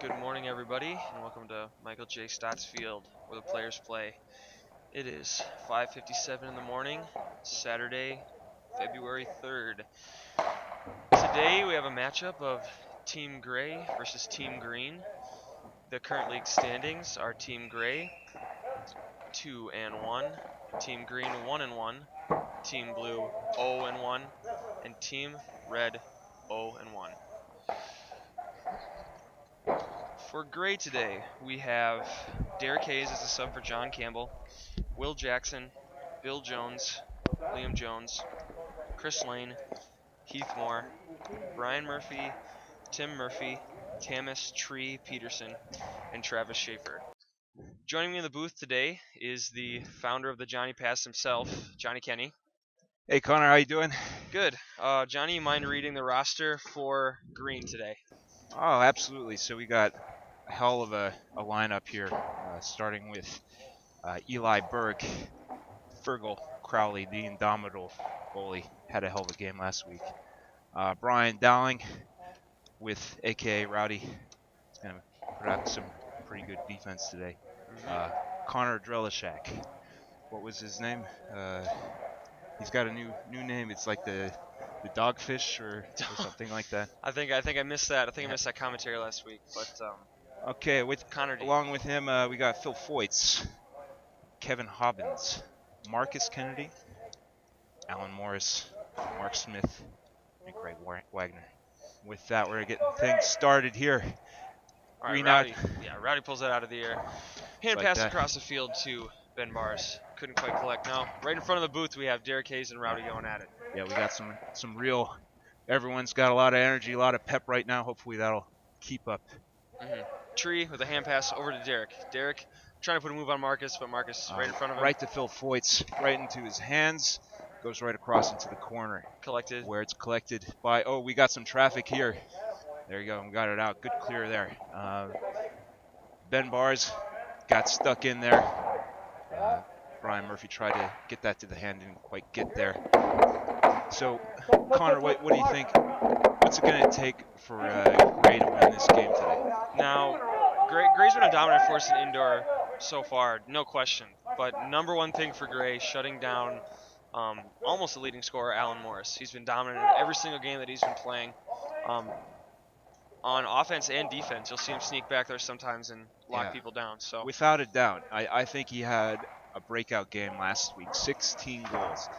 Good morning, everybody, and welcome to Michael J. Stotts Field, where the players play. It is 5:57 in the morning, Saturday, February 3rd. Today we have a matchup of Team Gray versus Team Green. The current league standings are Team Gray 2-1, Team Green 1-1, Team Blue 0-1, and Team Red 0-1. For Gray today, we have Derek Hayes as a sub for John Campbell, Will Jackson, Bill Jones, Liam Jones, Chris Lane, Heath Moore, Brian Murphy, Tim Murphy, Tamis Tree Peterson, and Travis Schaefer. Joining me in the booth today is the founder of the Johnny Pass himself, Johnny Kenny. Hey Connor, how you doing? Good. Johnny, you mind reading the roster for Green today? Oh, absolutely. So we got a hell of a lineup here, starting with Eli Berg, Fergal Crowley, the indomitable goalie, had a hell of a game last week. Brian Dowling with AKA Rowdy, is going to put out some pretty good defense today. Connor Drelishak, what was his name? He's got a new name. It's like the dogfish or something like that. I think I missed that. I missed that commentary last week. But okay, with Connor D. Along with him, we got Phil Foyts, Kevin Hobbins, Marcus Kennedy, Alan Morris, Mark Smith, and Greg Wagner. With that, we're getting things started here. All right, Rowdy pulls that out of the air. Hand like pass that. Across the field to Ben Bars. Couldn't quite collect. Now, right in front of the booth, we have Derek Hayes and Rowdy going at it. Yeah, we got some real. Everyone's got a lot of energy, a lot of pep right now. Hopefully that'll keep up. Tree with a hand pass over to Derek. Derek trying to put a move on Marcus, but Marcus right in front of him. Right to Phil Foyts, right into his hands. Goes right across into the corner. Collected. Where it's collected by. Oh, we got some traffic here. There you go. We got it out. Good clear there. Ben Bars got stuck in there. Brian Murphy tried to get that to the hand, didn't quite get there. So, Connor, what do you think? What's it going to take for Gray to win this game today? Now, Gray's been a dominant force in indoor so far, no question. But number one thing for Gray, shutting down almost the leading scorer, Alan Morris. He's been dominant in every single game that he's been playing. On offense and defense, you'll see him sneak back there sometimes and lock people down. So without a doubt, I think he had a breakout game last week, 16 goals.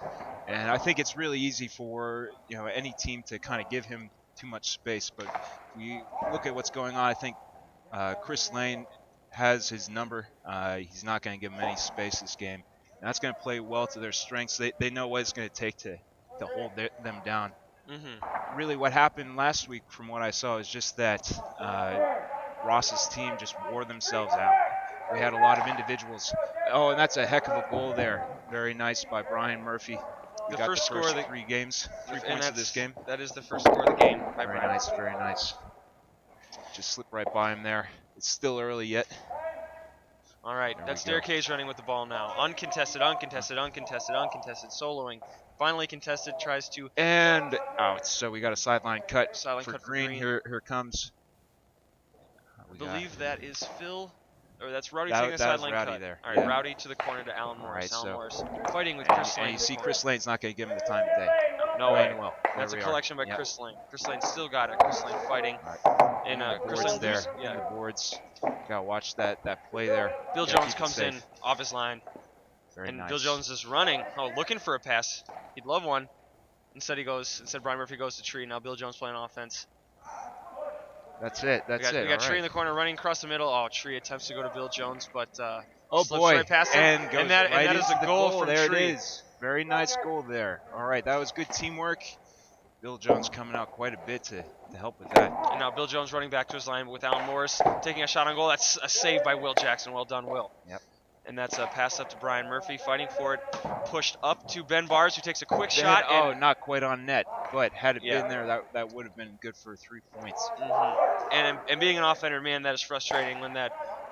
And I think it's really easy for any team to kind of give him too much space. But if we look at what's going on, I think Chris Lane has his number. He's not going to give him any space this game. And that's going to play well to their strengths. They know what it's going to take to hold them down. Really what happened last week from what I saw is just that Ross's team just wore themselves out. We had a lot of individuals. Oh, and that's a heck of a goal there. Very nice by Brian Murphy. We got the first score of the 3 games, 3 points of this game. That is the first score of the game by Very Brian. nice, very nice. Just slipped right by him there. It's still early yet. All right, that's Derek Hayes running with the ball now. Uncontested, soloing. Finally contested, tries to... And out. So we got a sideline cut for Green. Here comes... I believe that is Phil... Or that's Rowdy taking a sideline cut. There. All right, Rowdy to the corner to Alan Morris. All right, Morris fighting with Chris Lane. And you see Chris Lane's not going to give him the time of day. No way. Well. That's a collection by Chris Lane. Chris Lane still got it. Chris Lane fighting. And Chris Lane there. The boards. Got to watch that play there. Bill Jones comes in off his line. Very nice. Bill Jones is running. Oh, looking for a pass. He'd love one. Instead Brian Murphy goes to Tree. Now Bill Jones playing offense. That's it. We got Tree in the corner running across the middle. Oh, Tree attempts to go to Bill Jones, but slips right past him. And that is a goal from there Tree. It is. Very nice goal there. All right, that was good teamwork. Bill Jones coming out quite a bit to help with that. And now Bill Jones running back to his line with Alan Morris taking a shot on goal. That's a save by Will Jackson. Well done, Will. Yep. And that's a pass up to Brian Murphy, fighting for it. Pushed up to Ben Bars, who takes a quick shot. Not quite on net, but had it been there, that would have been good for 3 points. And being an offender, man, that is frustrating when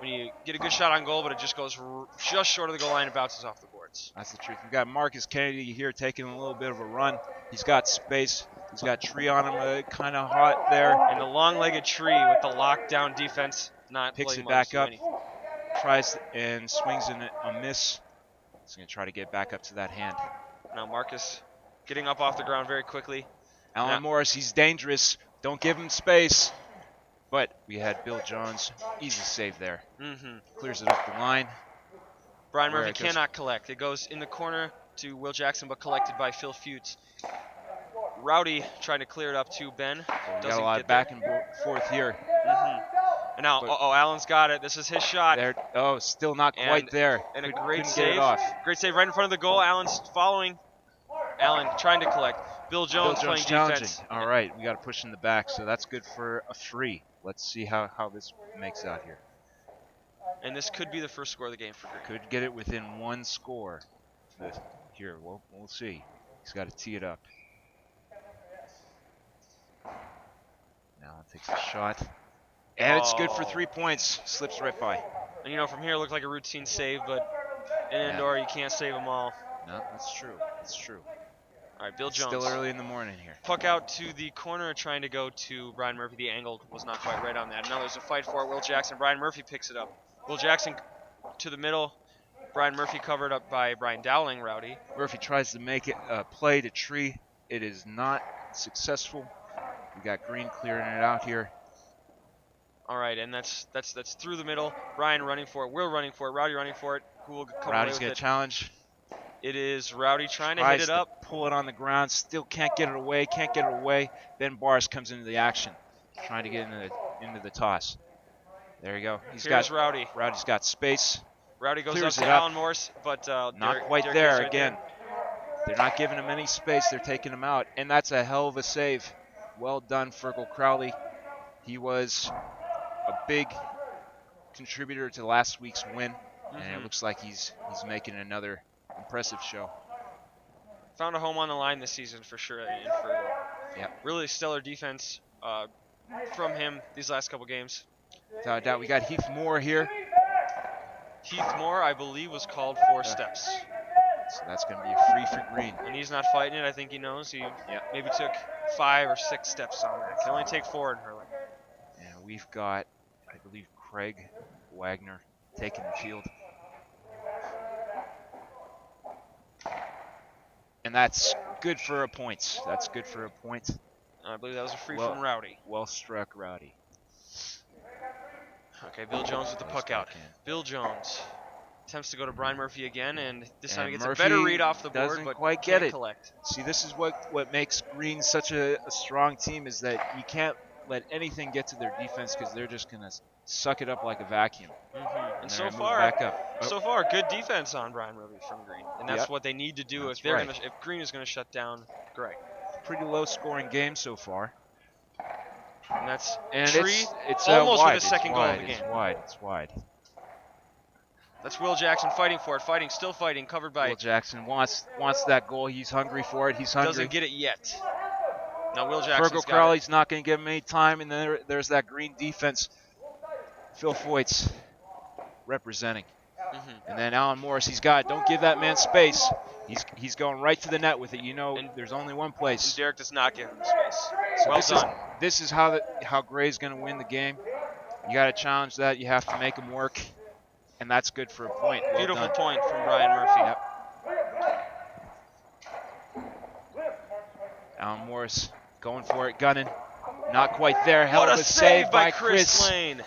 you get a good shot on goal, but it just goes just short of the goal line and bounces off the board. defense. That's the truth. We've got Marcus Kennedy here taking a little bit of a run. He's got space. He's got Tree on him, kind of hot there. And the long-legged Tree with the lockdown defense, not Picks letting it Marcus back do up. anything. Tries and swings in a miss. He's going to try to get back up to that hand. Now Marcus getting up off the ground very quickly. Alan Morris, he's dangerous. Don't give him space. But we had Bill Jones. Easy save there. Clears it up the line. Brian Murphy cannot collect. It goes in the corner to Will Jackson, but collected by Phil Futes. Rowdy trying to clear it up to Ben. So got a lot of back and forth here. And now, Allen's got it. This is his shot. There, still not quite there. And a great save. Get it off. Great save right in front of the goal. Allen's following. Allen trying to collect. Bill Jones playing defense. All right, we got to push in the back, so that's good for a 3. Let's see how this makes out here. And this could be the first score of the game for Green. Could get it within 1 score. Here, we'll see. He's got to tee it up. Now takes a shot. And it's good for 3 points. Slips right by. And from here it looked like a routine save, but in indoor you can't save them all. No, that's true. That's true. All right, Bill Jones. Still early in the morning here. Puck out to the corner, trying to go to Brian Murphy. The angle was not quite right on that. Now there's a fight for it. Will Jackson. Brian Murphy picks it up. Will Jackson to the middle. Brian Murphy covered up by Brian Dowling. Rowdy. Murphy tries to make it a play to Tree. It is not successful. We got Green clearing it out here. All right, and that's through the middle. Brian running for it. Will running for it. Rowdy running for it. Who will come away with it? Rowdy's gonna challenge. It is Rowdy trying to hit it up. Pull it on the ground. Still can't get it away. Can't get it away. Ben Bars comes into the action, trying to get into the toss. There you go. Here's Rowdy. Rowdy's got space. Rowdy goes up to Alan Morse, but not quite there again. They're not giving him any space. They're taking him out, and that's a hell of a save. Well done, Fergal Crowley. He was a big contributor to last week's win, and it looks like he's making another impressive show. Found a home on the line this season for sure in Fergal. Yeah. Really stellar defense from him these last couple games. Without a doubt, we got Heath Moore here. Heath Moore, I believe, was called 4 steps. So that's going to be a free for Green. And he's not fighting it. I think he knows. He maybe took 5 or 6 steps on that. Can only take 4 in hurling. And we've got, I believe, Craig Wagner taking the field. And that's good for a point. That's good for a point. I believe that was a free from Rowdy. Well struck, Rowdy. Okay, Bill Jones with the puck out. Bill Jones attempts to go to Brian Murphy again, and this time he gets a better read off the board, but quite get it. Collect. See, this is what makes Green such a strong team, is that you can't let anything get to their defense, because they're just going to suck it up like a vacuum. And so far, good defense on Brian Murphy from Green, and that's what they need to do if Green is going to shut down Greg. Pretty low scoring game so far. And that's Tree it's almost wide. with the second goal of the game. It's wide. That's Will Jackson fighting for it, still fighting, covered by. Will Jackson wants that goal. He's hungry for it. He's hungry. Doesn't get it yet. Now Will Jackson's Fergal Crowley's not going to give him any time, and then there's that Green defense. Phil Foyt's representing. And then Alan Morris, he's got it. Don't give that man space. He's going right to the net with it. And there's only one place. And Derek does not give him space. So this is how Gray's going to win the game. You got to challenge that. You have to make him work, and that's good for a point. Beautiful point from Brian Murphy. Yep. Alan Morris going for it, gunning. Not quite there. Hell of a save by Chris Lane.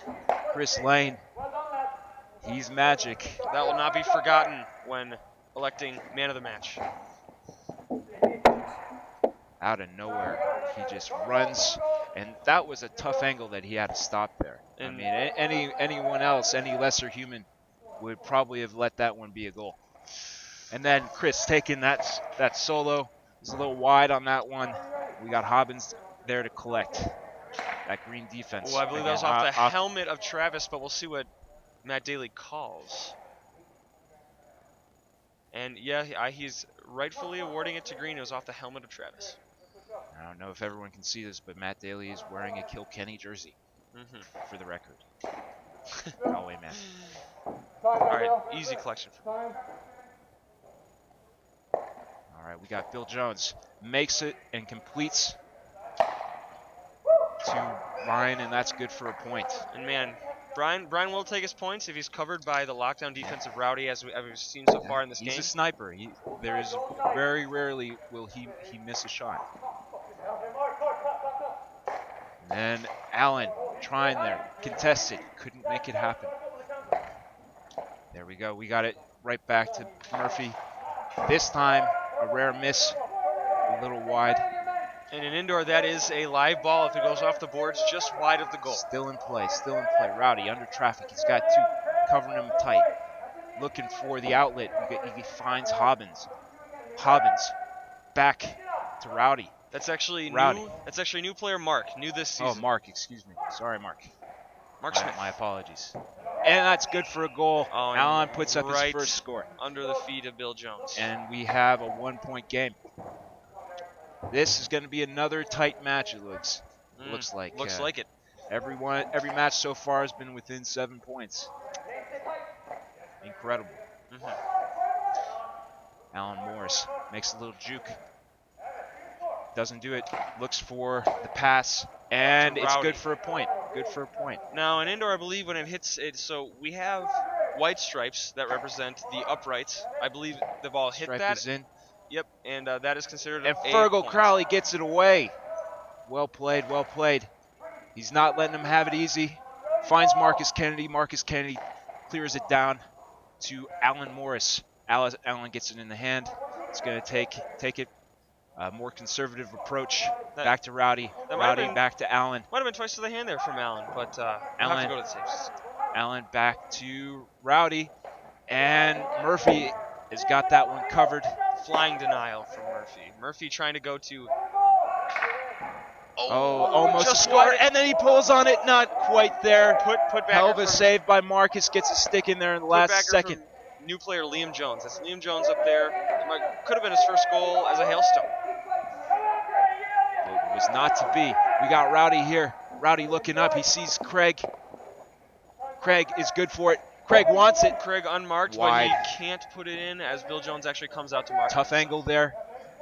Chris Lane. He's magic. That will not be forgotten when electing man of the match. Out of nowhere, he just runs, and that was a tough angle that he had to stop there. I mean, anyone else, any lesser human, would probably have let that one be a goal. And then Chris taking that solo. He's a little wide on that one. We got Hobbins there to collect that Green defense. Well, I believe that was off the helmet of Travis, but we'll see what Matt Daly calls. And yeah, he's rightfully awarding it to Green. It was off the helmet of Travis. I don't know if everyone can see this, but Matt Daly is wearing a Kilkenny jersey, for the record. Go away, Matt. All right, easy collection. right, we got Bill Jones. Makes it and completes to Brian, and that's good for a point. And man, Brian will take his points if he's covered by the lockdown defense of Rowdy, as we've seen so far in this game. He's a sniper. There is very rarely will he miss a shot. And then Allen trying there, contested, couldn't make it happen. There we go. We got it right back to Murphy. This time, a rare miss, a little wide. And in indoor, that is a live ball if it goes off the boards just wide of the goal. Still in play, still in play. Rowdy under traffic. He's got two covering him tight. Looking for the outlet. He finds Hobbins. Hobbins back to Rowdy. That's actually Rowdy. new. That's actually new player Mark, new this season. Oh, Mark, excuse me. Sorry, Mark. Mark Smith. My apologies. And that's good for a goal. Oh, Allen puts up right his first score. under the feet of Bill Jones. And we have a 1-point game. This is going to be another tight match, it looks like. Looks like it. Every match so far has been within 7 points. Incredible. Alan Morris makes a little juke. Doesn't do it. Looks for the pass. And it's good for a point. Good for a point. Now, in indoor, I believe when it hits it, so we have white stripes that represent the uprights. I believe the ball hit Stripe that. is in. Yep, and that is considered And a Fergal point. Crowley gets it away. Well played, well played. He's not letting him have it easy. Finds Marcus Kennedy. Marcus Kennedy clears it down to Alan Morris. Alan gets it in the hand. It's going to take it. More conservative approach. Back to Rowdy. Rowdy back to Allen. Might have been twice to the hand there from Allen, but we'll have to go to the tapes. Allen back to Rowdy. And Murphy has got that one covered. Flying denial from Murphy. Murphy trying to go to... Almost a score. And then he pulls on it. Not quite there. Put back. Hell of a save by Marcus. Gets a stick in there in the last second. New player Liam Jones. That's Liam Jones up there. Could have been his first goal as a hailstone. It was not to be. We got Rowdy here. Rowdy looking up. He sees Craig. Craig is good for it. Craig wants it. Craig unmarked, wide. But he can't put it in as Bill Jones actually comes out to mark. Tough angle there.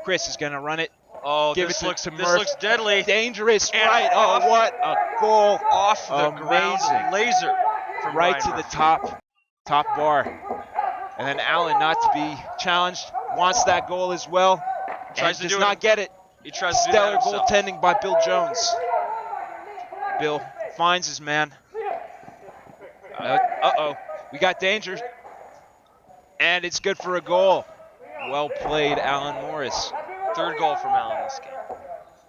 Chris is going to run it. Oh, Give this it looks to Murph. This looks deadly. Dangerous. And right. Oh, what a goal. Off the ground. Laser. From right Ryan to Murphy. the top bar. And then Allen, not to be challenged, wants that goal as well. Tries to does do not get it. He tries to do Stellar that himself. goaltending by Bill Jones. Bill finds his man. Uh-oh. We got danger. And it's good for a goal. Well played, Alan Morris. Third goal from Allen this game.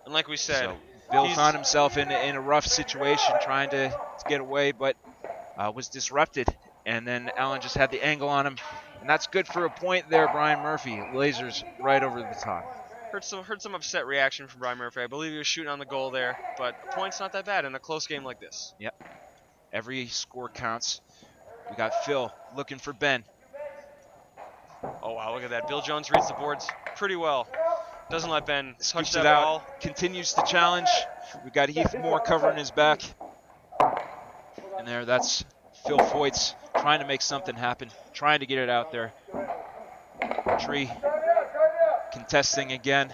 And like we said, so Bill found himself in a rough situation trying to get away, but was disrupted. And then Allen just had the angle on him. And that's good for a point there, Brian Murphy. Lasers right over the top. Heard some upset reaction from Brian Murphy. I believe he was shooting on the goal there, but a point's not that bad in a close game like this. Yep. Every score counts. We got Phil looking for Ben. Oh, wow, look at that. Bill Jones reads the boards pretty well. Doesn't let Ben touch that out. ball. Continues to challenge. We got Heath Moore covering his back. And there, that's Phil Foyts trying to make something happen. Trying to get it out there. Tree contesting again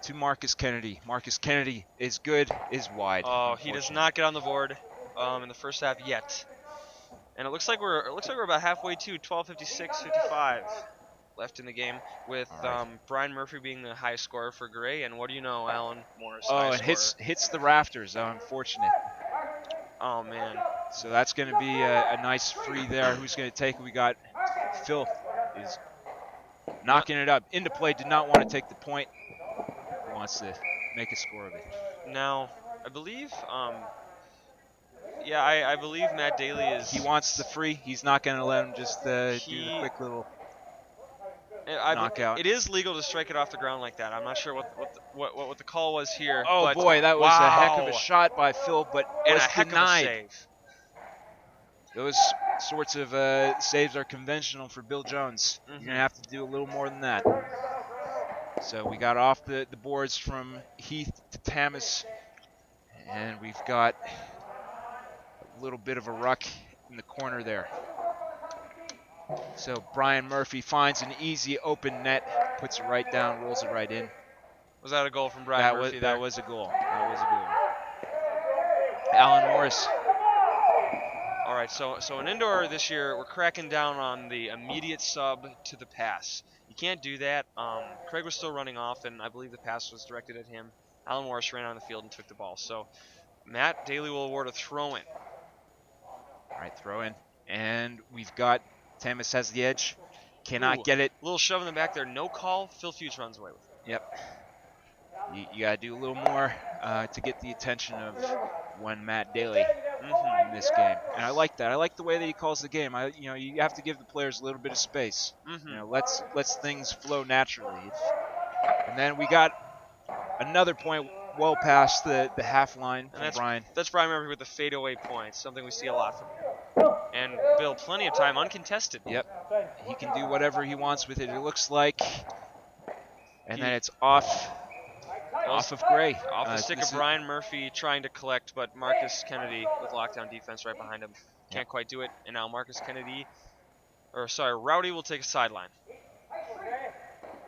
to Marcus Kennedy. Marcus Kennedy is good, is wide. Oh, he does not get on the board in the first half yet. And it looks like we're about halfway to 12:56:55 left in the game with Brian Murphy being the highest scorer for Gray, and what do you know, Alan Morris. Oh, it hits the rafters. Unfortunate. Oh man. So that's going to be a nice free there. Who's going to take it? We got Phil is knocking it up into play. Did not want to take the point. Wants to make a score of it. Now, I believe. Yeah, I believe Matt Daly is... He wants the free. He's not going to let him just do the quick little knockout. It is legal to strike it off the ground like that. I'm not sure what the call was here. Oh, but boy, that was a heck of a shot by Phil, but and was a heck denied. Of a save. Those sorts of saves are conventional for Bill Jones. You're going to have to do a little more than that. So we got off the boards from Heath to Tamas, and we've got a little bit of a ruck in the corner there. So Brian Murphy finds an easy open net. puts it right down, rolls it right in. Was that a goal from Brian Murphy there? That was a goal. That was a goal. Alan Morris. All right, so in indoor this year, we're cracking down on the immediate sub to the pass. You can't do that. Craig was still running off, and I believe the pass was directed at him. Alan Morris ran on the field and took the ball. So Matt Daly will award a throw-in. All right, throw in. And we've got Tamas has the edge. Cannot get it. A little shove in the back there. No call. Phil Fuchs runs away with it. Yep. You got to do a little more to get the attention of one Matt Daly in this game. And I like that. I like the way that he calls the game. You have to give the players a little bit of space. Let's things flow naturally. And then we got another point well past the half line from Brian. That's Brian Murphy with the fadeaway point, something we see a lot from him. And Bill, plenty of time, uncontested. Yep. He can do whatever he wants with it, it looks like. And then it's off of Gray. Off the stick of Brian Murphy trying to collect, but Marcus Kennedy with lockdown defense right behind him. Can't quite do it. And now Rowdy will take a sideline.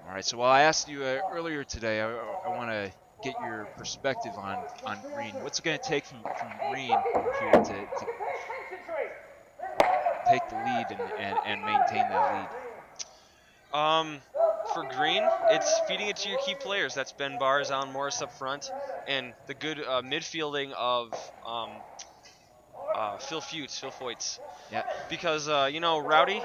All right, so while I asked you earlier today, I want to get your perspective on Green. What's it going to take from Green here to take the lead and maintain that lead? For Green, it's feeding it to your key players. That's Ben Bars, Alan Morris up front, and the good midfielding of Phil Foyts. Yeah. Because Rowdy,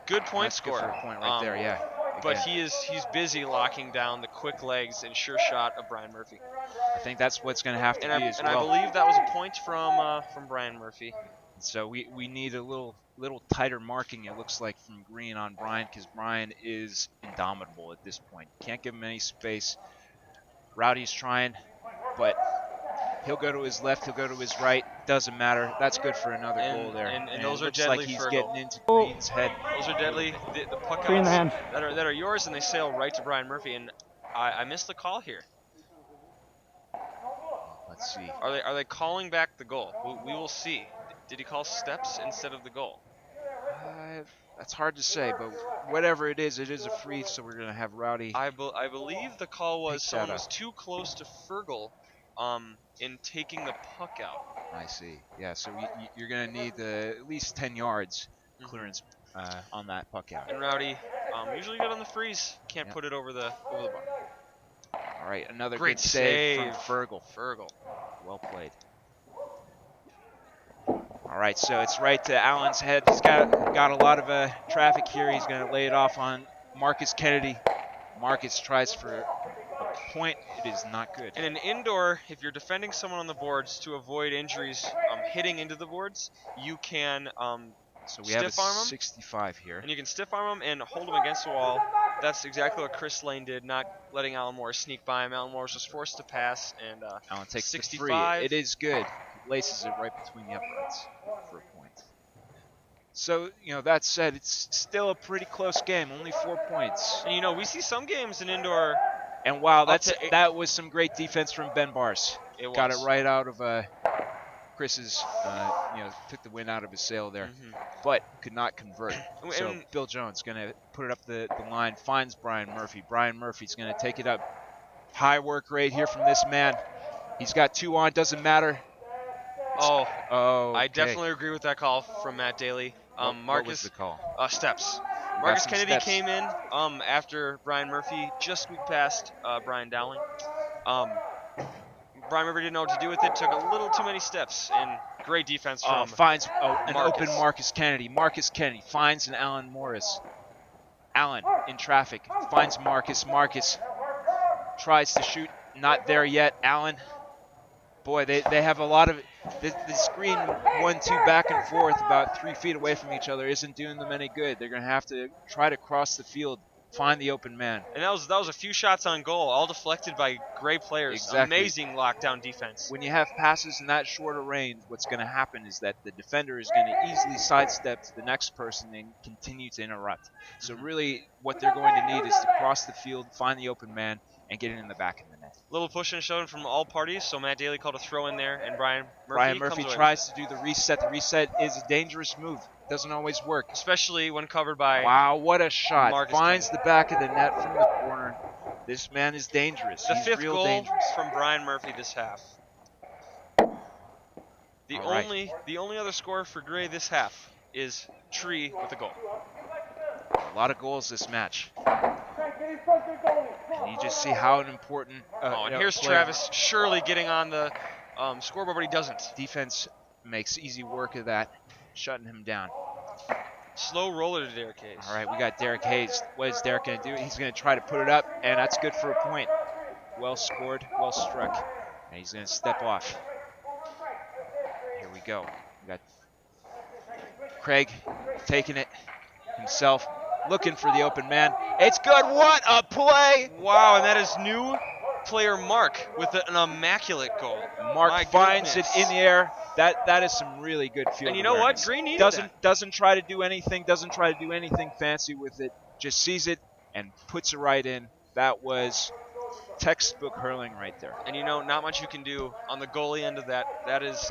good point scorer. Good for a point right there, yeah. But he's busy locking down the quick legs and sure shot of Brian Murphy. I think that's what's going to have to be as well. And I believe that was a point from Brian Murphy. So we need a little tighter marking, it looks like, from Green on Brian, because Brian is indomitable at this point. Can't give him any space. Rowdy's trying, but he'll go to his left, he'll go to his right. Doesn't matter. That's good for another goal there. And those are looks deadly like he's for getting into Green's head. Those are deadly. The puck Three in the outs hand. that are yours, and they sail right to Brian Murphy. And I missed the call here. Let's see. Are they calling back the goal? We will see. Did he call steps instead of the goal? That's hard to say, but whatever it is a free, so we're going to have Rowdy. I believe the call was someone was too close to Fergal in taking the puck out. I see. Yeah, so you're going to need at least 10 yards clearance on that puck out. And Rowdy, usually good on the freeze. Can't put it over the bar. All right, another great good save from Fergal. Well played. All right, so it's right to Allen's head. He's got a lot of traffic here. He's going to lay it off on Marcus Kennedy. Marcus tries for a point. It is not good. In an indoor, if you're defending someone on the boards to avoid injuries hitting into the boards, you can so we have a stiff arm 65 here. And you can stiff arm him and hold him against the wall. That's exactly what Chris Lane did, not letting Alan Morris sneak by him. Alan Morris was forced to pass, and Allen takes 65. the free. It is good. Laces it right between the uprights for a point. So, that said, it's still a pretty close game, only 4 points. And, we see some games in indoor. And wow, that was some great defense from Ben Bars. Got it right out of Chris's, took the wind out of his sail there, but could not convert. So Bill Jones going to put it up the line, finds Brian Murphy. Brian Murphy's going to take it up. High work rate here from this man. He's got 2 on, doesn't matter. Okay. I definitely agree with that call from Matt Daly. Marcus, what was the call? Steps. Marcus Kennedy came in after Brian Murphy just squeaked past Brian Dowling. Brian Murphy didn't know what to do with it. Took a little too many steps, and great defense from finds an open Marcus Kennedy. Marcus Kennedy finds an Alan Morris. Allen in traffic finds Marcus. Marcus tries to shoot. Not there yet. Allen. Boy, they have a lot of the screen 1-2 back and forth about 3 feet away from each other isn't doing them any good. They're going to have to try to cross the field, find the open man. And that was a few shots on goal, all deflected by great players. Exactly. Amazing lockdown defense. When you have passes in that shorter range, what's going to happen is that the defender is going to easily sidestep to the next person and continue to interrupt. So really what they're going to need is to cross the field, find the open man, and get it in the back of the net. Little push and shove from all parties, so Matt Daly called a throw in there, and Brian Murphy tries to do the reset. The reset is a dangerous move. Doesn't always work. Especially when covered by Wow, what a shot. Marcus Finds Kennedy. the back of the net from the corner. corner. This man is dangerous. The He's fifth real goal dangerous. from Brian Murphy this half. The All right. only other score for Gray this half is Tree with a goal. A lot of goals this match. And you just see how important. And here's Travis Shirley getting on the scoreboard, but he doesn't. Defense makes easy work of that, shutting him down. Slow roller to Derek Hayes. All right, we got Derek Hayes. What is Derek going to do? He's going to try to put it up, and that's good for a point. Well scored, well struck. And he's going to step off. Here we go. We got Craig taking it himself, looking for the open man. It's good. What a play! Wow, and that is new player Mark with an immaculate goal. Mark finds it in the air. That is some really good field And you know awareness. what? Green needed doesn't try to do anything. Doesn't try to do anything fancy with it. Just sees it and puts it right in. That was textbook hurling right there. And you know, not much you can do on the goalie end of that. That's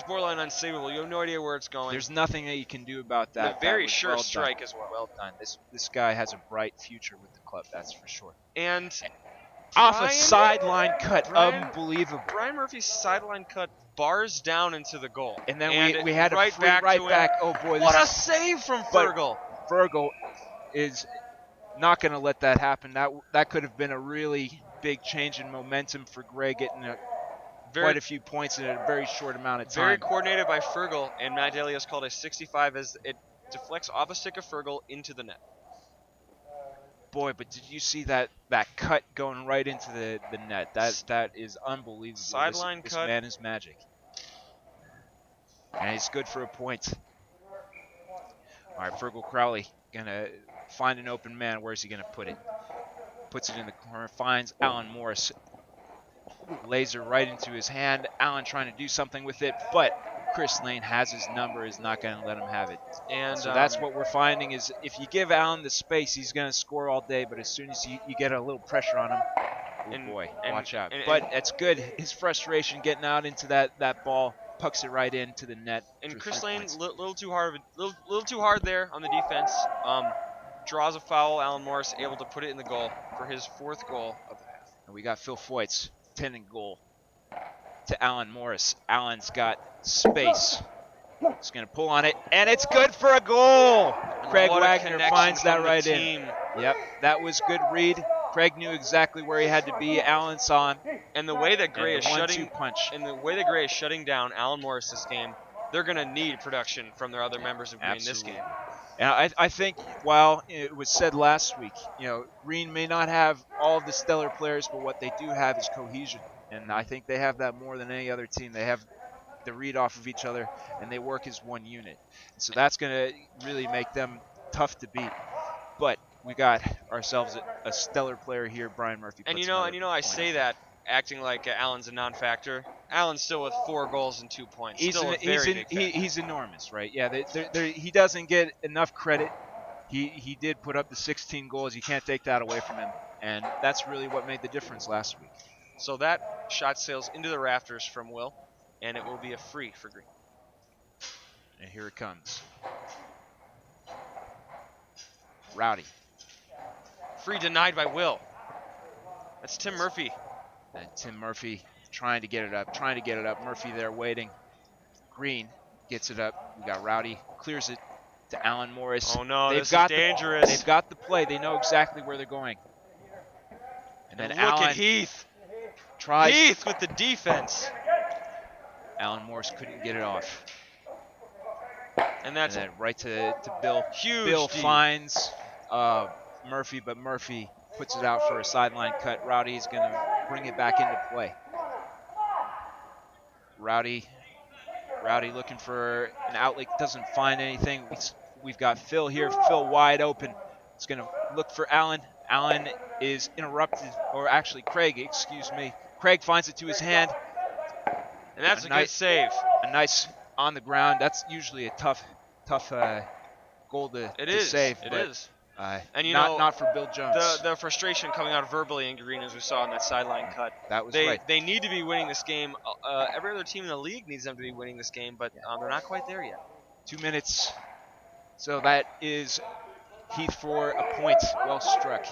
borderline unsavable. You have no idea where it's going. There's nothing that you can do about that. A very was sure well strike done. as well. Well done. This guy has a bright future with the club, that's for sure. And off a sideline cut, unbelievable. Brian Murphy's sideline cut bars down into the goal. And then we had right a free right back. Oh boy, what a save from Fergal. Fergal is not going to let that happen. That could have been a really big change in momentum for Gray, getting quite a few points in a very short amount of time. Very coordinated by Fergal, and Matt Daly has called a 65 as it deflects off a stick of Fergal into the net. Boy, but did you see that cut going right into the net? That is unbelievable. Sideline this cut. Man is magic. And it's good for a point. All right, Fergal Crowley going to find an open man. Where's he going to put it? Puts it in the corner, finds Alan Morris. Laser right into his hand. Alan trying to do something with it, but Chris Lane has his number, is not going to let him have it. And so that's what we're finding is if you give Alan the space, he's going to score all day, but as soon as you get a little pressure on him, watch out. But it's good. His frustration getting out into that ball, pucks it right into the net. And Chris Lane, little too hard there on the defense. Draws a foul. Alan Morris able to put it in the goal for his fourth goal of the half. And we got Phil Foyt's 10 goal to Alan Morris. Alan's got space. He's going to pull on it, and it's good for a goal. Craig Wagner finds that right in. Yep, that was good read. Craig knew exactly where he had to be. Alan's on. And the way that Gray is shutting down Alan Morris this game, they're going to need production from their other members of Green this game. And I think while it was said last week, Green may not have all of the stellar players, but what they do have is cohesion. And I think they have that more than any other team. They have the read off of each other, and they work as one unit. And so that's going to really make them tough to beat. But we got ourselves a stellar player here, Brian Murphy. And I say that acting like Allen's a non-factor. Allen's still with 4 goals and 2 points. He's enormous, right? Yeah, he doesn't get enough credit. He did put up the 16 goals. You can't take that away from him, and that's really what made the difference last week. So that shot sails into the rafters from Will, and it will be a free for Green. And here it comes. Rowdy. Free denied by Will. That's Tim Murphy. And Tim Murphy trying to get it up. Murphy there waiting. Green gets it up. We got Rowdy. Clears it to Alan Morris. Oh no, this is dangerous. They've got the play. They know exactly where they're going. And then look at Heath. Heath with the defense. Alan Morris couldn't get it off. And then right to Bill. Huge. Bill finds Murphy, but Murphy puts it out for a sideline cut. Rowdy is going to bring it back into play. Rowdy looking for an outlet, doesn't find anything. We've got Phil here. Phil wide open. It's going to look for Allen. Allen is interrupted, or actually Craig, excuse me. Craig finds it to his hand. And that's a good save. A nice on the ground. That's usually a tough goal to save. It is. And not for Bill Jones. The frustration coming out verbally in Green, as we saw in that sideline cut. That was They need to be winning this game. Every other team in the league needs them to be winning this game, but they're not quite there yet. 2 minutes. So that is Heath for a point. Well struck.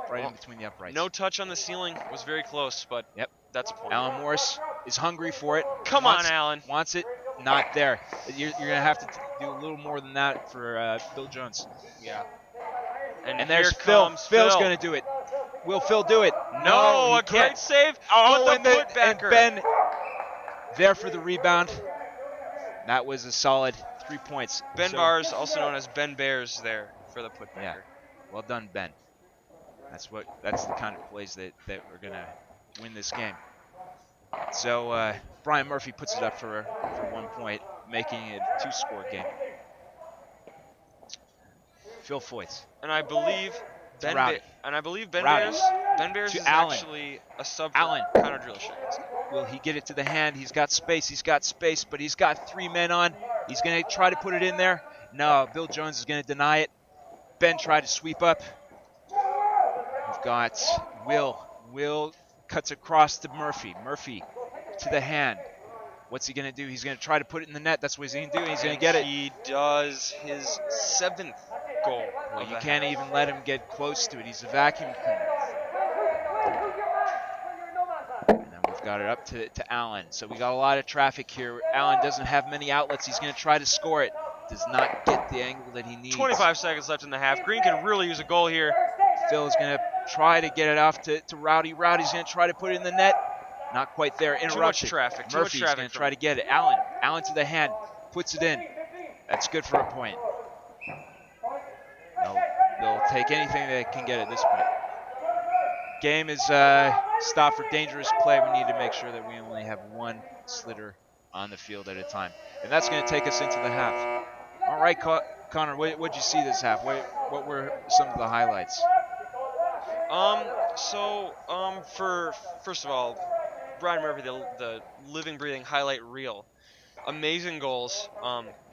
Right in between the uprights. No touch on the ceiling. Was very close, but yep. That's a point. Alan Morris is hungry for it. Come on, Alan. Wants it. Not there. You're going to have to do a little more than that for Bill Jones. Yeah. And there's Phil. Phil's going to do it. Will Phil do it? No, he a can't. Great save. Oh, and Ben there for the rebound. That was a solid 3 points. Ben Bars, also known as Ben Bears, there for the putbacker. Yeah. Well done, Ben. That's the kind of plays that we're going to win this game. So Brian Murphy puts it up for 1 point, making it a 2-score game. Phil Foyts. And I believe Ben Bears is Allen. actually a sub Allen. Connor Drillish. Will he get it to the hand? He's got space, but he's got 3 men on. He's going to try to put it in there. No, Bill Jones is going to deny it. Ben tried to sweep up. We've got Will. Will cuts across to Murphy. Murphy to the hand. What's he going to do? He's going to try to put it in the net. That's what he's going to do. He's going to get it. He does his 7th goal. Well, you can't even let him get close to it. He's a vacuum cleaner. And then we've got it up to Allen. So we got a lot of traffic here. Allen doesn't have many outlets. He's going to try to score it. Does not get the angle that he needs. 25 seconds left in the half. Green can really use a goal here. Phil is going to try to get it off to Rowdy. Rowdy's going to try to put it in the net. Not quite there. Interrupted. Too much traffic. Murphy's going to try to get it. Allen to the hand. Puts it in. That's good for a point. They'll take anything they can get at this point. Game is stopped for dangerous play. We need to make sure that we only have 1 slitter on the field at a time. And that's going to take us into the half. All right, Connor, what did you see this half? What were some of the highlights? For first of all, Brian Murphy, the living, breathing highlight reel. Amazing goals,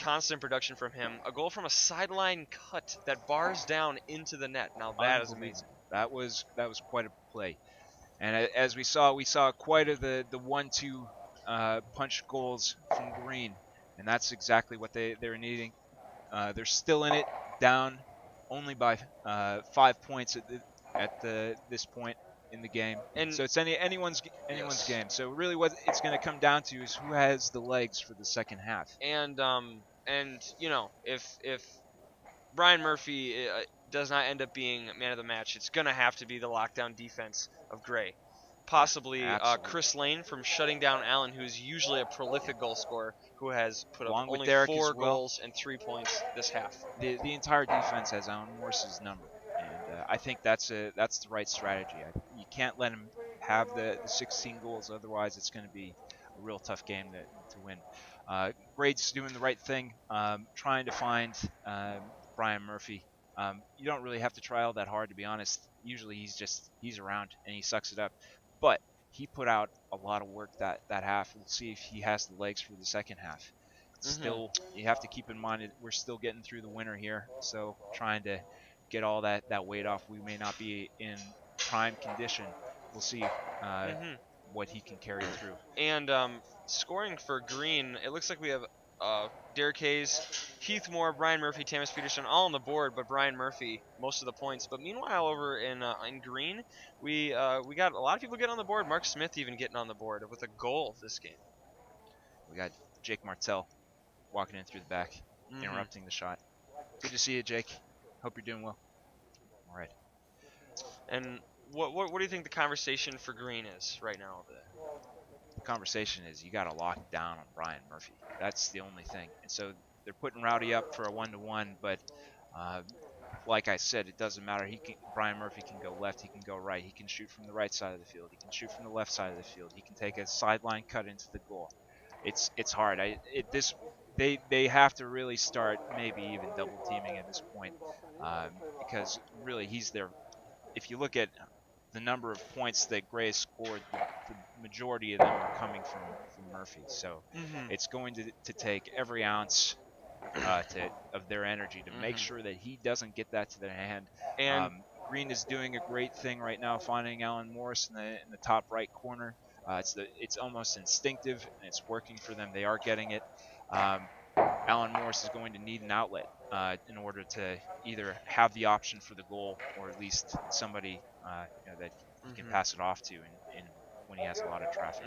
constant production from him. A goal from a sideline cut that bars down into the net. Now that is amazing. That was quite a play. And as we saw quite a the 1-2 punch goals from Green, and that's exactly what they're needing. They're still in it, down only by 5 points at this point in the game. And so it's anyone's game. So really what it's going to come down to is who has the legs for the second half. And you know, if Brian Murphy does not end up being man of the match, it's going to have to be the lockdown defense of Gray. Possibly Chris Lane from shutting down Allen, who's usually a prolific goal scorer, who has put up only 4 goals and 3 points this half. The entire defense has Alan Morris's number, and I think that's the right strategy. You can't let him have the 16 goals, otherwise it's going to be a real tough game to win. Grade's doing the right thing, trying to find Brian Murphy. You don't really have to try all that hard, to be honest. Usually he's around and he sucks it up. But he put out a lot of work that half. We'll see if he has the legs for the second half. Still, you have to keep in mind that we're still getting through the winter here, so trying to get all that weight off. We may not be in prime condition. We'll see what he can carry through. And scoring for Green, it looks like we have Derek Hayes, Heath Moore, Brian Murphy, Tamas Peterson all on the board, but Brian Murphy most of the points. But meanwhile, over in Green, we got a lot of people getting on the board. Mark Smith even getting on the board with a goal this game. We got Jake Martell walking in through the back, interrupting the shot. Good to see you, Jake. Hope you're doing well. All right. And what do you think the conversation for Green is right now over there? The conversation is you got to lock down on Brian Murphy. That's the only thing. And so they're putting Rowdy up for a 1-to-1, but like I said, it doesn't matter. Brian Murphy can go left, he can go right, he can shoot from the right side of the field, he can shoot from the left side of the field, he can take a sideline cut into the goal. It's hard. They have to really start maybe even double teaming at this point, because really he's there. If you look at the number of points that Gray scored, the majority of them are coming from Murphy. So it's going to take every ounce of their energy to make sure that he doesn't get that to their hand. And Green is doing a great thing right now, finding Alan Morris in the top right corner. It's almost instinctive, and it's working for them. They are getting it. Alan Morris is going to need an outlet in order to either have the option for the goal or at least somebody that he can pass it off to in when he has a lot of traffic.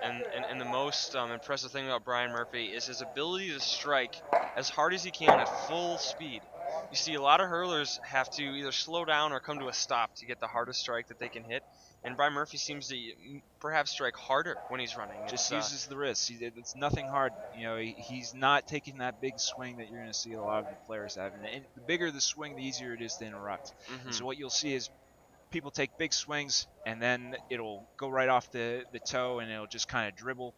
And the most impressive thing about Brian Murphy is his ability to strike as hard as he can at full speed. You see a lot of hurlers have to either slow down or come to a stop to get the hardest strike that they can hit. And Brian Murphy seems to perhaps strike harder when he's running. Just uses the wrist. It's nothing hard. He's not taking that big swing that you're going to see a lot of the players have. And the bigger the swing, the easier it is to interrupt. And so what you'll see is people take big swings, and then it'll go right off the toe, and it'll just kind of dribble.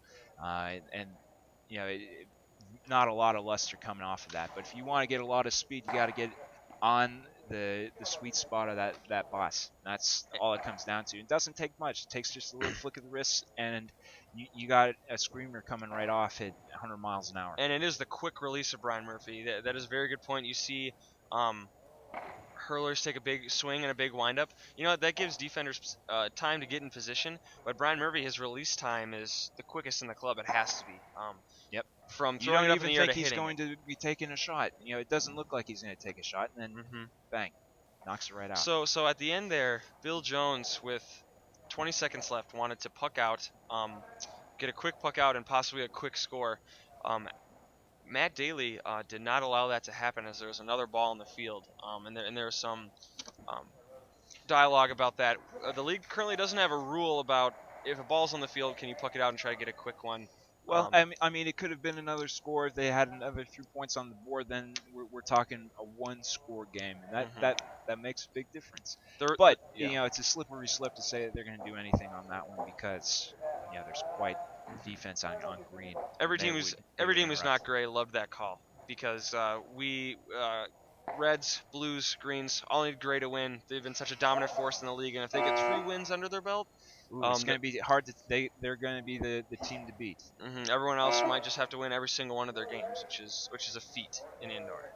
Not a lot of luster coming off of that. But if you want to get a lot of speed, you got to get on the sweet spot of that boss. That's all it comes down to. It doesn't take much. It takes just a little flick of the wrist, and you got a screamer coming right off at 100 miles an hour. And it is the quick release of Brian Murphy. That is a very good point. You see hurlers take a big swing and a big windup. That gives defenders time to get in position. But Brian Murphy, his release time is the quickest in the club. It has to be. Yep. From you throwing don't it up in even the air think to he's hitting. going to be taking a shot. It doesn't look like he's going to take a shot, and then bang, knocks it right out. So at the end there, Bill Jones with 20 seconds left wanted to puck out, get a quick puck out and possibly a quick score. Matt Daly did not allow that to happen as there was another ball in the field, and there was some dialogue about that. The league currently doesn't have a rule about if a ball's on the field, can you puck it out and try to get a quick one. Well, I mean, it could have been another score. If they had another 3 points on the board, then we're talking a one-score game, and that makes a big difference. But it's a slippery slope to say that they're going to do anything on that one because there's quite defense on green. Every team who's not gray loved that call because we Reds, Blues, Greens all need gray to win. They've been such a dominant force in the league, and if they get 3 wins under their belt. It's going to be hard to. They're going to be the team to beat. Everyone else might just have to win every single one of their games, which is a feat in indoor.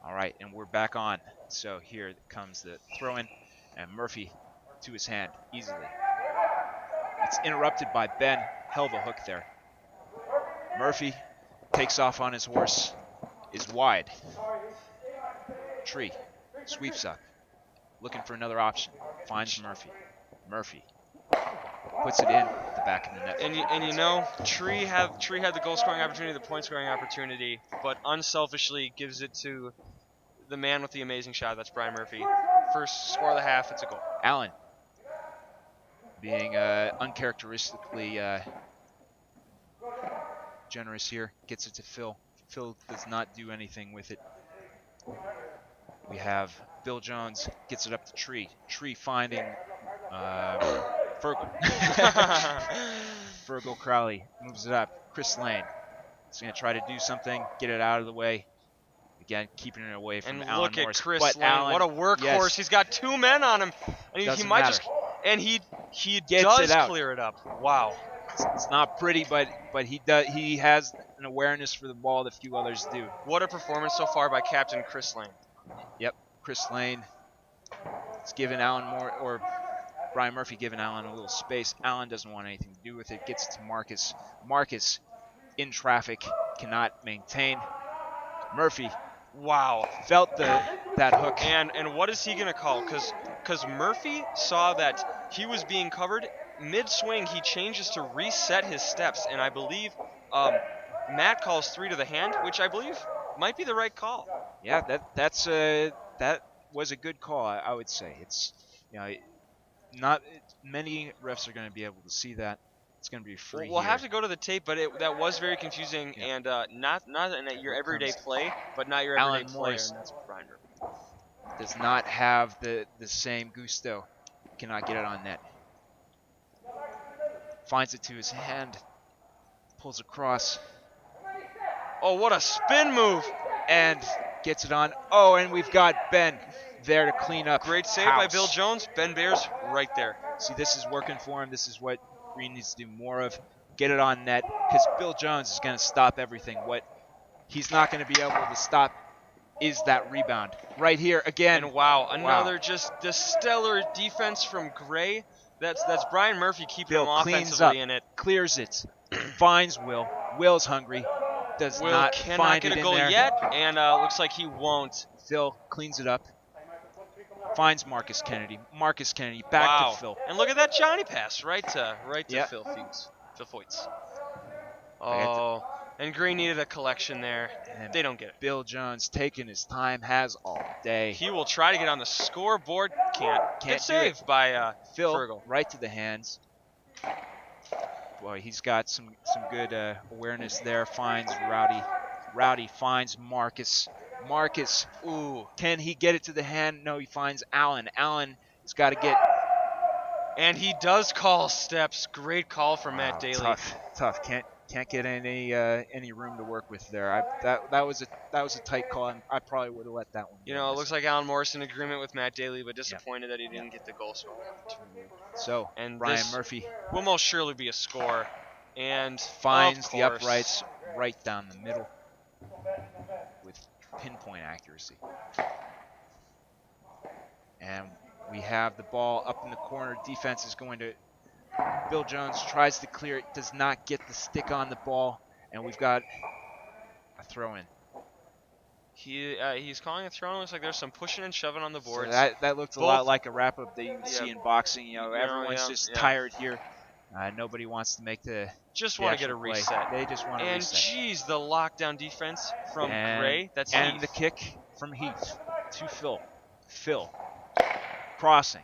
All right, and we're back on. So here comes the throw-in, and Murphy to his hand easily. It's interrupted by Ben. Hell of a hook there. Murphy takes off on his horse, is wide. Tree sweeps up, looking for another option. Finds Murphy. Murphy puts it in the back of the net. And Tree had the goal scoring opportunity, the point scoring opportunity, but unselfishly gives it to the man with the amazing shot. That's Brian Murphy. First score of the half, it's a goal. Allen being uncharacteristically generous here, gets it to Phil. Phil does not do anything with it. We have Bill Jones gets it up to Tree. Tree finding Fergal. Fergal Crowley moves it up. Chris Lane is going to try to do something, get it out of the way. Again, keeping it away from Alan Morris. And look Morris. at Chris But Lane. Allen, what a workhorse. yes. He's got 2 men on him. And he might matter. just and he Gets does it out. clear it up. Wow. It's not pretty, but he has an awareness for the ball that few others do. What a performance so far by Captain Chris Lane. Yep, Chris Lane. It's given Alan Brian Murphy giving Allen a little space. Allen doesn't want anything to do with it. Gets it to Marcus. Marcus in traffic, cannot maintain. Murphy. Wow. Felt that hook. And what is he going to call? Because Murphy saw that he was being covered. Mid-swing, he changes to reset his steps, and I believe Matt calls 3 to the hand, which I believe might be the right call. Yeah, that was a good call, I would say. It's not many refs are going to be able to see that. It's going to be free. We'll have to go to the tape, but that was very confusing, and not in your everyday play, but not your everyday Alan player. Morris And that's Brian Murphy. does not have the same gusto. Cannot get it on net. Finds it to his hand. Pulls across. Oh, what a spin move! And gets it on. Oh, and we've got Ben there to clean up. Great save house. by Bill Jones. Ben Bears right there. See, this is working for him. This is what Green needs to do more of. Get it on net, because Bill Jones is going to stop everything. What he's not going to be able to stop is that rebound. Right here again. And wow, another just the stellar defense from Gray. That's Brian Murphy keeping Bill him cleans offensively up, in it. clears it, finds Will. Will's hungry. does Will not cannot find get it a in goal there. yet, and looks like he won't. Phil cleans it up. Finds Marcus Kennedy. Marcus Kennedy back Wow. to Phil. And look at that Johnny pass, right to Yep. Phil Foyts. Oh, and Green needed a collection there. And they don't get it. Bill Jones taking his time, has all day. He will try to get on the scoreboard. Can't Good do save it. by Phil Fergal. right to the hands. Boy, he's got some good awareness there. Finds Rowdy. Rowdy finds Marcus. Marcus, ooh, can he get it to the hand? No, he finds Allen. Allen has got to get. And he does call steps. Great call from Matt Daly. Tough. Can't get any room to work with there. That was a tight call, and I probably would have let that one. You know, it looks like Alan Morris in agreement with Matt Daly, but disappointed that he didn't get the goal scoring opportunity. So, and Ryan Murphy will most surely be a score, and finds the uprights right down the middle with pinpoint accuracy. And we have the ball up in the corner. Defense is going to. Bill Jones tries to clear it, does not get the stick on the ball, and we've got a throw in. He's calling a throw in. Looks like there's some pushing and shoving on the boards. So that looked a lot like a wrap up that you would see in boxing. You know, everyone's just tired here. Nobody wants to make the. Just want to get a reset. They just want to reset. And geez, the lockdown defense from Gray. That's and Heath. The kick from Heath to Phil. Phil crossing.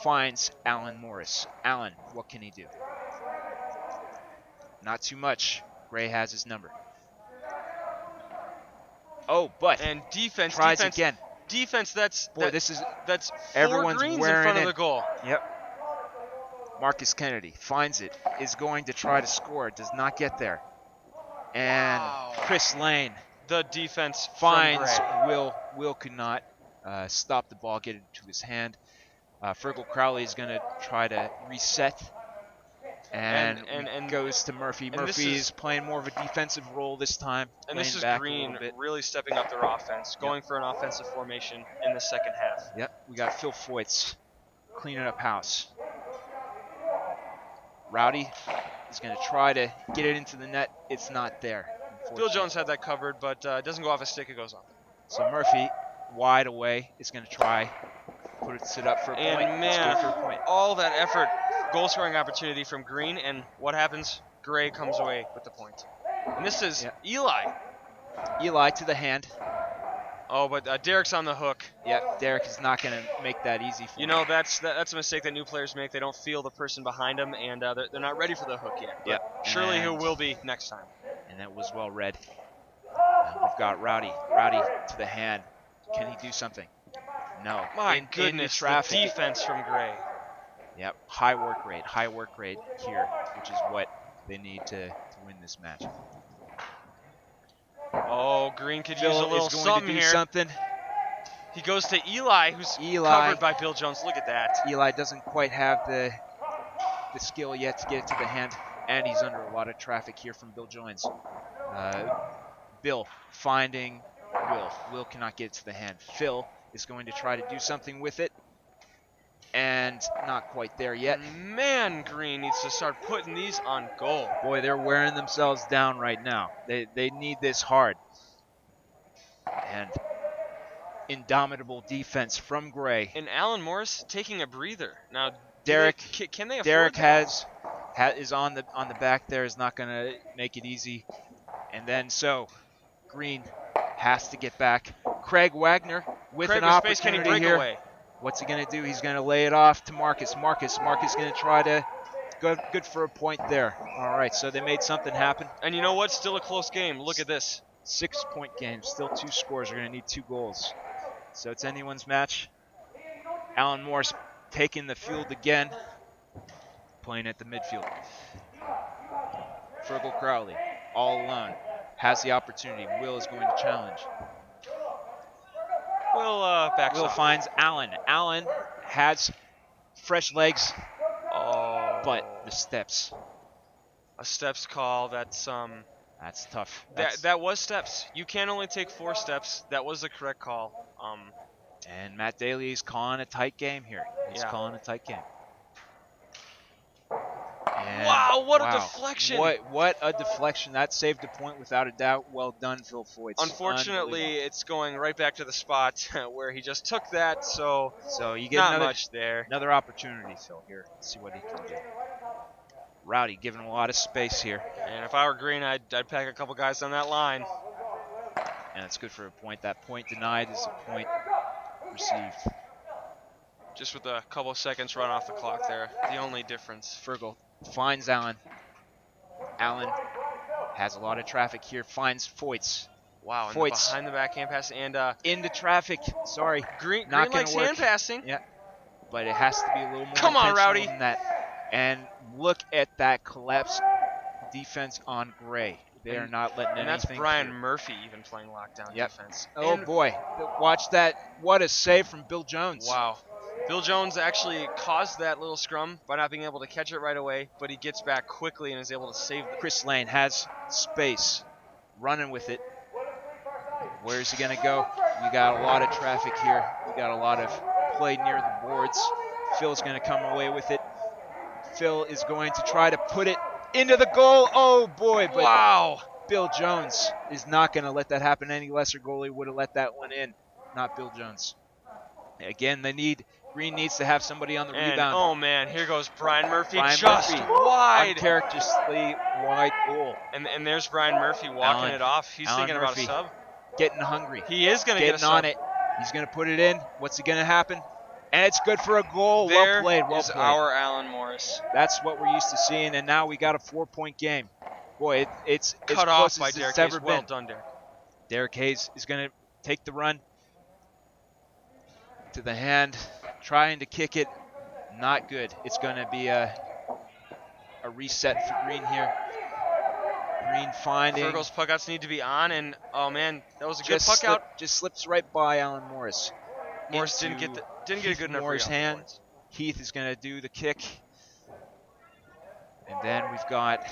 Finds Alan Morris. Alan, what can he do? Not too much. Gray has his number. Oh, but and defense tries again. Defense. That's four everyone's greens wearing in front it. of the goal. Yep. Marcus Kennedy finds it. Is going to try to score. Does not get there. And Chris Lane, the defense finds Will. Will could not stop the ball, get it to his hand. Fergal Crowley is going to try to reset and goes to Murphy. Murphy is playing more of a defensive role this time. And this is Green really stepping up their offense, going for an offensive formation in the second half. Yep, we got Phil Foyts cleaning up house. Rowdy is going to try to get it into the net. It's not there. Bill Jones had that covered, but it doesn't go off his stick, it goes off. So Murphy, wide away, is going to try. Sit up for a point. And man, all that effort, goal-scoring opportunity from Green, and what happens? Gray comes away with the point. And this is Eli. Eli to the hand. Oh, but Derek's on the hook. Yep, Derek is not going to make that easy for him. You know, that's a mistake that new players make. They don't feel the person behind them, and they're not ready for the hook yet. Yep. Surely he will be next time. And that was well read. We've got Rowdy. Rowdy to the hand. Can he do something? No. My goodness, the defense from Gray. Yep, high work rate here, which is what they need to win this match. Oh, Green could use a little something here. Something. He goes to Eli, who's covered by Bill Jones. Look at that. Eli doesn't quite have the skill yet to get it to the hand, and he's under a lot of traffic here from Bill Jones. Bill finding Will. Will cannot get it to the hand. Phil is going to try to do something with it, and not quite there yet. Man, Green needs to start putting these on goal. Boy, they're wearing themselves down right now. They need this hard. And indomitable defense from Gray. And Alan Morris taking a breather. Now, Derek, can they afford Derek that? is on the back there, is not going to make it easy. And then Green has to get back. Craig Wagner with an opportunity can he break here. Away? What's he going to do? He's going to lay it off to Marcus. Marcus going to try to good for a point there. All right, so they made something happen. And you know what? Still a close game. Look at this. 6-point game. Still 2 scores. We're going to need 2 goals. So it's anyone's match. Alan Morris taking the field again. Playing at the midfield. Fergal Crowley all alone. Has the opportunity. Will is going to challenge. Will backs Will off. finds Allen. Allen has fresh legs, but the steps. A steps call. That's tough. That was steps. You can only take 4 steps. That was the correct call. And Matt Daly is calling a tight game here. He's calling a tight game. And wow, what a wow, deflection. What a deflection. That saved a point without a doubt. Well done, Phil Foyts. Unfortunately, it's going right back to the spot where he just took that, so you get not much there. another opportunity, Phil, here. Let's see what he can do. Rowdy given a lot of space here. And if I were Green, I'd pack a couple guys on that line. And it's good for a point. That point denied is a point received. Just with a couple seconds run off the clock there, the only difference. Fergal finds Allen. Allen has a lot of traffic here, finds Foyts. Wow, and Foyts behind the backhand pass, and into traffic. Sorry, Green not likes gonna work. hand passing. Yeah, but it has to be a little more Come on, intentional Rowdy. than that. And look at that collapse defense on Gray. They are not letting anything. And that's Brian through. Murphy even playing lockdown defense. Oh boy, watch that! What a save from Bill Jones. Wow. Bill Jones actually caused that little scrum by not being able to catch it right away, but he gets back quickly and is able to save it. Chris Lane has space, running with it. Where's he going to go? We got a lot of traffic here. We got a lot of play near the boards. Phil's going to come away with it. Phil is going to try to put it into the goal. Oh boy, but wow. Bill Jones is not going to let that happen. Any lesser goalie would have let that one in, not Bill Jones. Again, Green needs to have somebody on the rebound. Oh man, here goes Brian Murphy, Brian just Murphy, wide. Uncharacteristically wide goal. And there's Brian Murphy walking it off. He's thinking about a sub. Getting hungry. He is going to get a sub. On it. He's going to put it in. What's going to happen? And it's good for a goal. There well played. is our Alan Morris. That's what we're used to seeing, and now we got a 4-point game. Boy, it's cut as off close by as Derek it's Hayes. ever Well been. done, Derek. Derek Hayes is going to take the run to the hand, trying to kick it. Not good. It's going to be a reset for Green here. Green finding. Fergal's puck outs need to be on, and oh man, that was a good puck out. Just slips right by Alan Morris. Morris didn't get a good enough Morris' hand. Heath is going to do the kick. And then we've got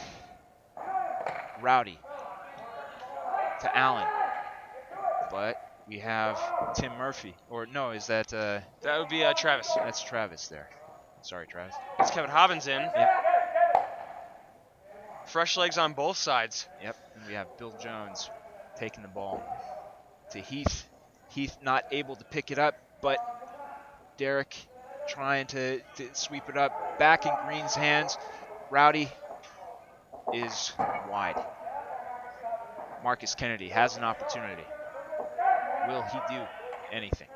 Rowdy to Allen. But we have Tim Murphy. Or no, is that... that would be Travis. That's Travis there. Sorry, Travis. It's Kevin Hobbins in. Yep. Fresh legs on both sides. Yep, and we have Bill Jones taking the ball to Heath. Heath not able to pick it up, but Derek trying to sweep it up. Back in Green's hands. Rowdy is wide. Marcus Kennedy has an opportunity. Will he do anything?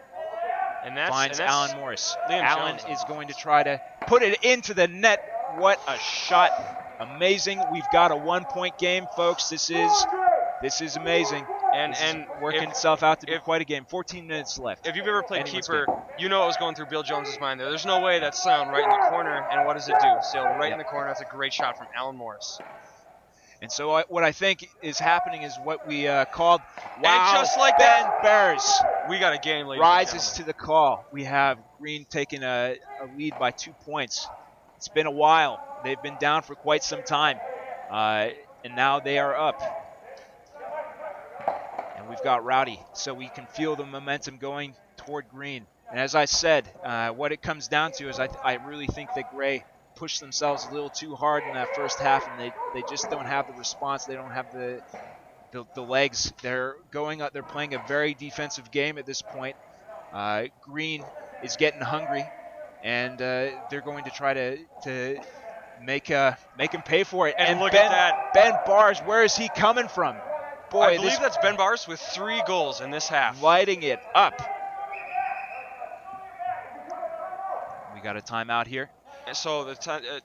And finds Alan Morris. Liam Allen Jones is going to try to put it into the net. What a shot. Amazing. We've got a 1-point game, folks. This is amazing. And working itself out to be quite a game. 14 minutes left. If you've ever played keeper, you know what was going through Bill Jones's mind there. There's no way that's sailed right in the corner, and what does it do? Sailed right in the corner. That's a great shot from Alan Morris. And so what I think is happening is what we called, wow, and just like Ben that, Bears we got a game, ladies rises to the call. We have Green taking a lead by 2 points. It's been a while. They've been down for quite some time, and now they are up. And we've got Rowdy, so we can feel the momentum going toward Green. And as I said, what it comes down to is I really think that Gray pushed themselves a little too hard in that first half, and they just don't have the response. They don't have the legs. They're going up. They're playing a very defensive game at this point. Green is getting hungry, and they're going to try to make him pay for it. And look at that. Ben Bars, where is he coming from? Boy, I believe that's Ben Bars with 3 goals in this half. Lighting it up. We got a timeout here. And so the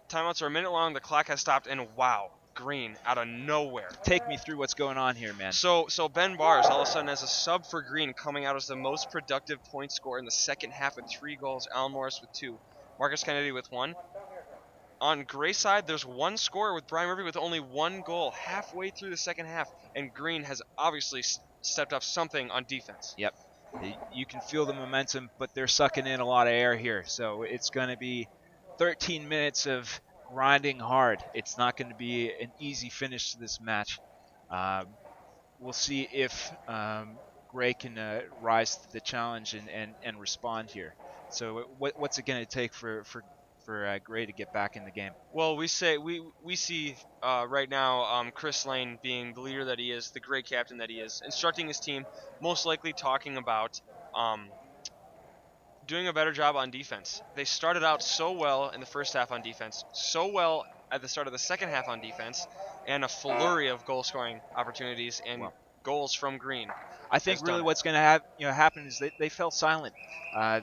timeouts are a minute long. The clock has stopped, and wow, Green out of nowhere. Take me through what's going on here, man. So Ben Bars all of a sudden as a sub for Green, coming out as the most productive point scorer in the second half with 3 goals. Alan Morris with 2. Marcus Kennedy with 1. On Gray's side, there's 1 scorer with Brian Murphy with only 1 goal halfway through the second half, and Green has obviously stepped up something on defense. Yep. You can feel the momentum, but they're sucking in a lot of air here. So it's going to be 13 minutes of grinding hard. It's not going to be an easy finish to this match. We'll see if Gray can rise to the challenge and respond here. So what's it going to take for for Gray to get back in the game. Well, we see right now Chris Lane being the leader that he is, the great captain that he is, instructing his team, most likely talking about doing a better job on defense. They started out so well in the first half on defense, so well at the start of the second half on defense, and a flurry of goal-scoring opportunities and goals from Green. I think really what's going to happen is they fell silent.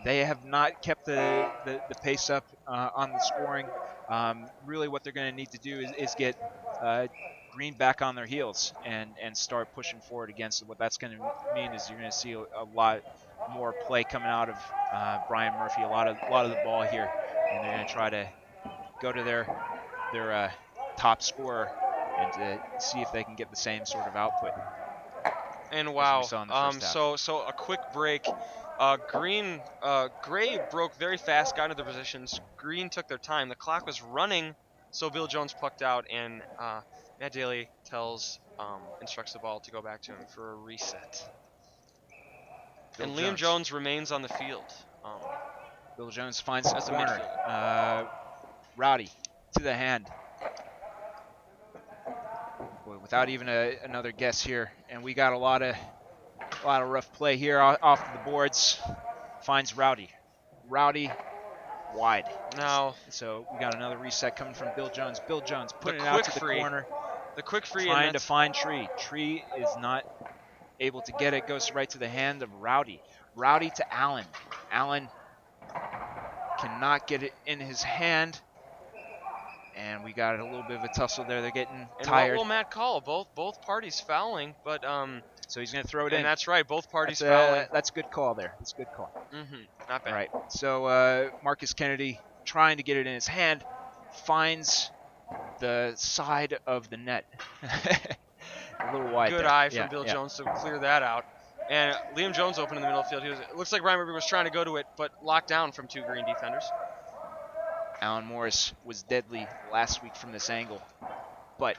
They have not kept the pace up on the scoring. Really what they're going to need to do is get Green back on their heels and start pushing forward against it. What that's going to mean is you're going to see a lot more play coming out of Brian Murphy, a lot of the ball here, and they're going to try to go to their top scorer and to see if they can get the same sort of output. And wow, so a quick break. Gray broke very fast, got into the positions. Green took their time. The clock was running, so Bill Jones pucked out, and Matt Daly instructs the ball to go back to him for a reset. And Liam Jones remains on the field. Bill Jones finds the corner. Rowdy to the hand. Boy, without even another guess here, and we got a lot of rough play here off the boards. Finds Rowdy. Rowdy wide. Now, so we got another reset coming from Bill Jones. Bill Jones putting it out to the corner. The quick free. Trying to find Tree. Tree is not able to get it. Goes right to the hand of Rowdy. Rowdy to Allen. Allen cannot get it in his hand. And we got a little bit of a tussle there. They're getting tired. And what will Matt call? Both parties fouling, but so he's going to throw it in. And that's right, both parties fouling. That's a good call there. That's a good call. Not bad. All right. So Marcus Kennedy trying to get it in his hand, finds the side of the net. A little wide. Good there. eye from Bill Jones to clear that out. And Liam Jones open in the middle of the field. It looks like Ryan Murphy was trying to go to it, but locked down from two Green defenders. Alan Morris was deadly last week from this angle, but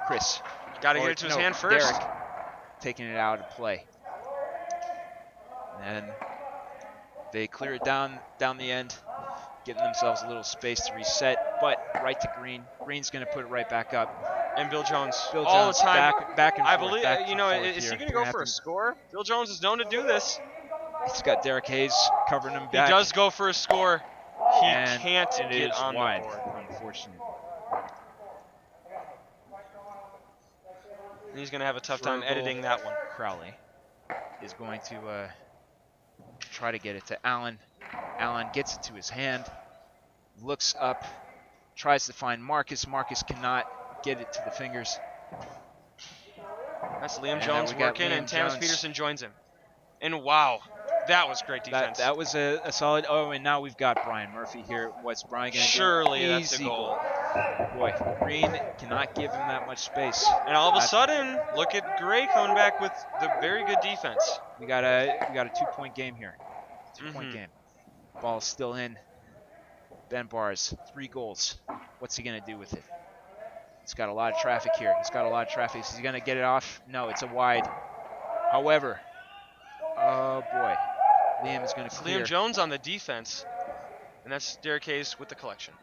Chris got to get it to his hand first. Derek taking it out of play, and they clear it down the end, getting themselves a little space to reset. But right to Green. Green's going to put it right back up. And Bill Jones all the time back and forth. I believe is he going to go for a score? Bill Jones is known to do this. He's got Derek Hayes covering him back. He does go for a score. He can't get on wide, the board. Unfortunate. And he's going to have a tough time editing that one. Crowley is going to try to get it to Allen. Allen gets it to his hand, looks up, tries to find Marcus. Marcus cannot get it to the fingers. That's Liam Jones working, and Thomas Peterson joins him. And wow. That was great defense. That was a solid. Oh, and now we've got Brian Murphy here. What's Brian going to do? Surely that's a goal. Boy, Green cannot give him that much space. And all of a sudden, look at Gray coming back with the very good defense. We got a 2-point game here. 2-point game. Ball's still in. Ben Bars, 3 goals. What's he going to do with it? He's got a lot of traffic here. Is he going to get it off? No, it's a wide. However, oh boy. Liam is going to clear. Liam Jones on the defense, and that's Derek Hayes with the collection.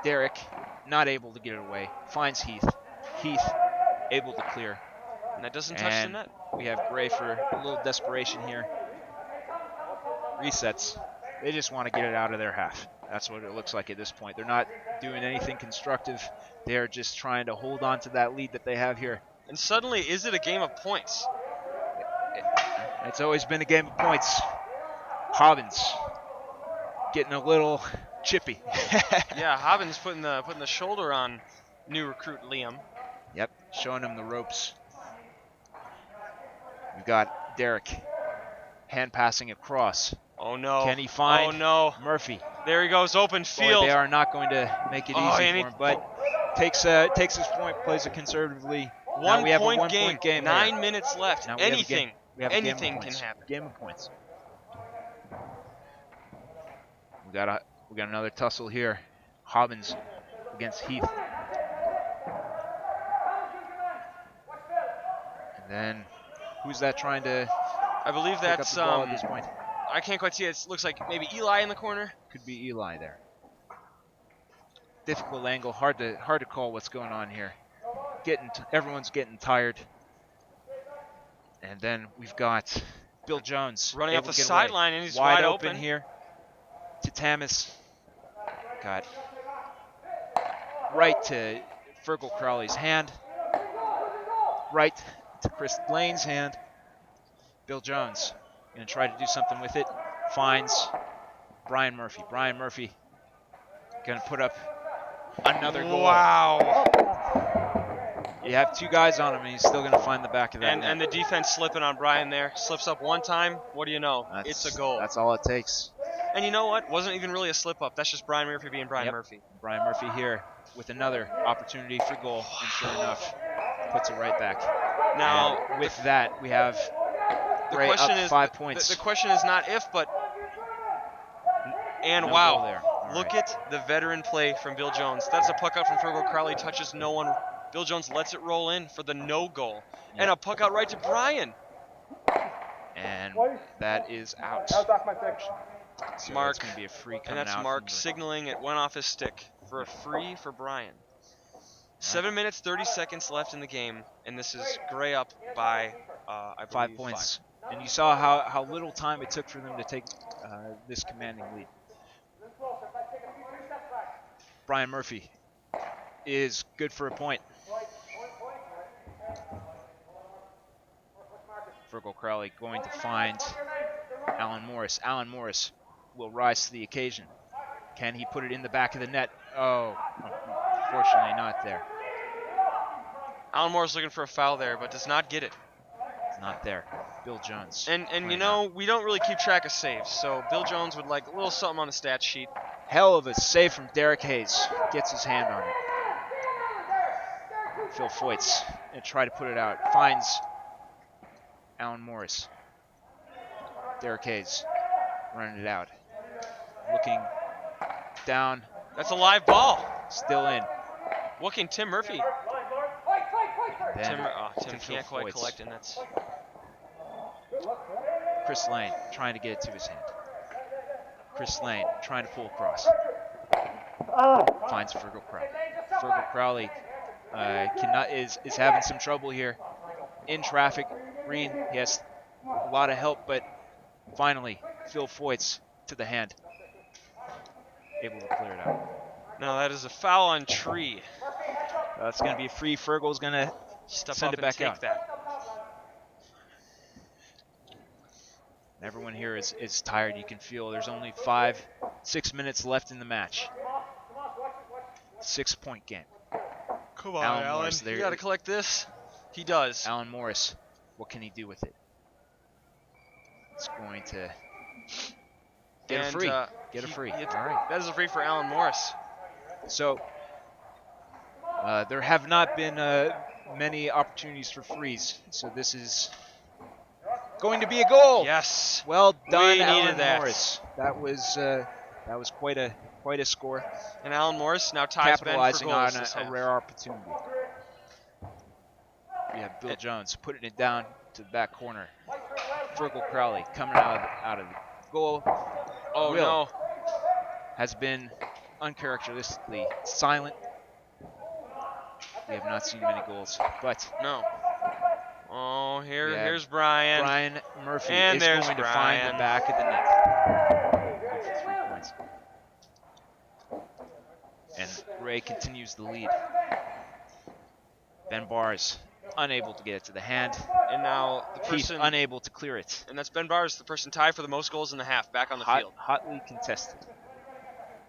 Derek not able to get it away. Finds Heath. Heath able to clear. And that doesn't touch the net. We have Gray for a little desperation here. Resets. They just want to get it out of their half. That's what it looks like at this point. They're not doing anything constructive. They're just trying to hold on to that lead that they have here. And suddenly, is it a game of points? It's always been a game of points. Hobbins getting a little chippy. Yeah, Hobbins putting the shoulder on new recruit Liam. Yep, showing him the ropes. We've got Derek hand passing across. Oh no. Can he find Murphy? There he goes, open field. Boy, they are not going to make it easy for him, but takes his point, plays it conservatively. Now we have a 1-point game. 9 minutes left. Now Anything anything can happen. Game of points. We got another tussle here. Hobbins against Heath. And then who's that trying to I believe that's at this point? I can't quite see it. It looks like maybe Eli in the corner. Could be Eli there. Difficult angle, hard to call what's going on here. Everyone's getting tired. And then we've got Bill Jones running up able the to get away. sideline, and he's wide wide open here to Tamas. Got right to Fergal Crowley's hand. Right to Chris Lane's hand. Bill Jones going to try to do something with it. Finds Brian Murphy. Brian Murphy going to put up another goal. Wow. You have two guys on him, and he's still going to find the back of that net. And the defense slipping on Brian there. Slips up one time. What do you know? It's a goal. That's all it takes. And you know what? Wasn't even really a slip up. That's just Brian Murphy being Brian Murphy. Brian Murphy here with another opportunity for goal. And sure enough, puts it right back. Now, and with that, we have Gray up 5 points. The question is not if, but... And no wow. There. Look at the veteran play from Bill Jones. That's a puck out from Fergal Crowley. Touches no one. Bill Jones lets it roll in for the no goal. Yep. And a puck out right to Brian. And that is out. So Mark, going to be a free coming and that's out Mark signaling it went off his stick for a free for Brian. 7 minutes, 30 seconds left in the game, and this is Gray up by, I believe, 5 points. And you saw how little time it took for them to take this commanding lead. Brian Murphy is good for a point. Fergal Crowley going to find Alan Morris. Alan Morris will rise to the occasion. Can he put it in the back of the net? Oh, unfortunately not there. Alan Morris looking for a foul there, but does not get it. It's not there. Bill Jones. And you know, we don't really keep track of saves, so Bill Jones would like a little something on the stat sheet. Hell of a save from Derek Hayes. Gets his hand on it. Phil Foyt's going to try to put it out. Finds Alan Morris. Derek Hayes running it out. Looking down. That's a live ball. Still in. What can Tim Murphy? Tim can't quite collect, and that's... Chris Lane trying to get it to his hand. Chris Lane trying to pull across. Finds Fergal Crowley. Fergal Crowley is having some trouble here. In traffic, Green, he has a lot of help, but finally, Phil Foyt's to the hand. Able to clear it out. Now that is a foul on Tree. That's going to be a free. Fergal's going to send it back out. That. Everyone here is tired. You can feel there's only 6 minutes left in the match. 6 point game. Come on, Alan. You got to collect this. He does. Alan Morris, what can he do with it? It's going to get a free. Get a free. All right. That is a free for Alan Morris. So there have not been many opportunities for frees. So this is going to be a goal. Yes. Well done, we Alan needed that. Morris. That was quite a score. And Alan Morris now ties Ben for goals on a rare opportunity. We have Bill Jones putting it down to the back corner. Fergal Crowley coming out of the goal. Oh Will no. Has been uncharacteristically silent. We have not seen many goals, but no. Oh, here's Brian. Brian Murphy and is going to find the back of the net. Good for 3 points. And Ray continues the lead. Ben Bars unable to get it to the hand. And now the person unable to clear it. And that's Ben Bars, the person tied for the most goals in the half, back on the field. Hotly contested.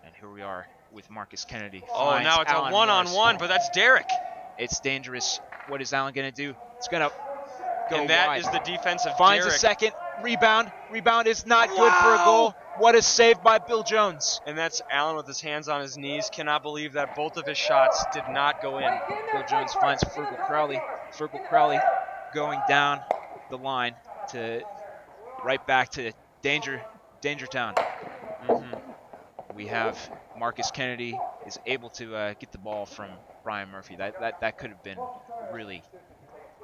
And here we are with Marcus Kennedy. Oh, now it's a one-on-one, but that's Derek. It's dangerous. What is Allen going to do? It's going to go and that wide. Is the defense of Finds Derek. a second. Rebound. Rebound is not good for a goal. What a save by Bill Jones. And that's Allen with his hands on his knees. Cannot believe that both of his shots did not go in. Bill Jones finds Fergal Crowley. Fergal Crowley going down the line to right back to Danger Town. We have Marcus Kennedy is able to get the ball from Brian Murphy. That could have been really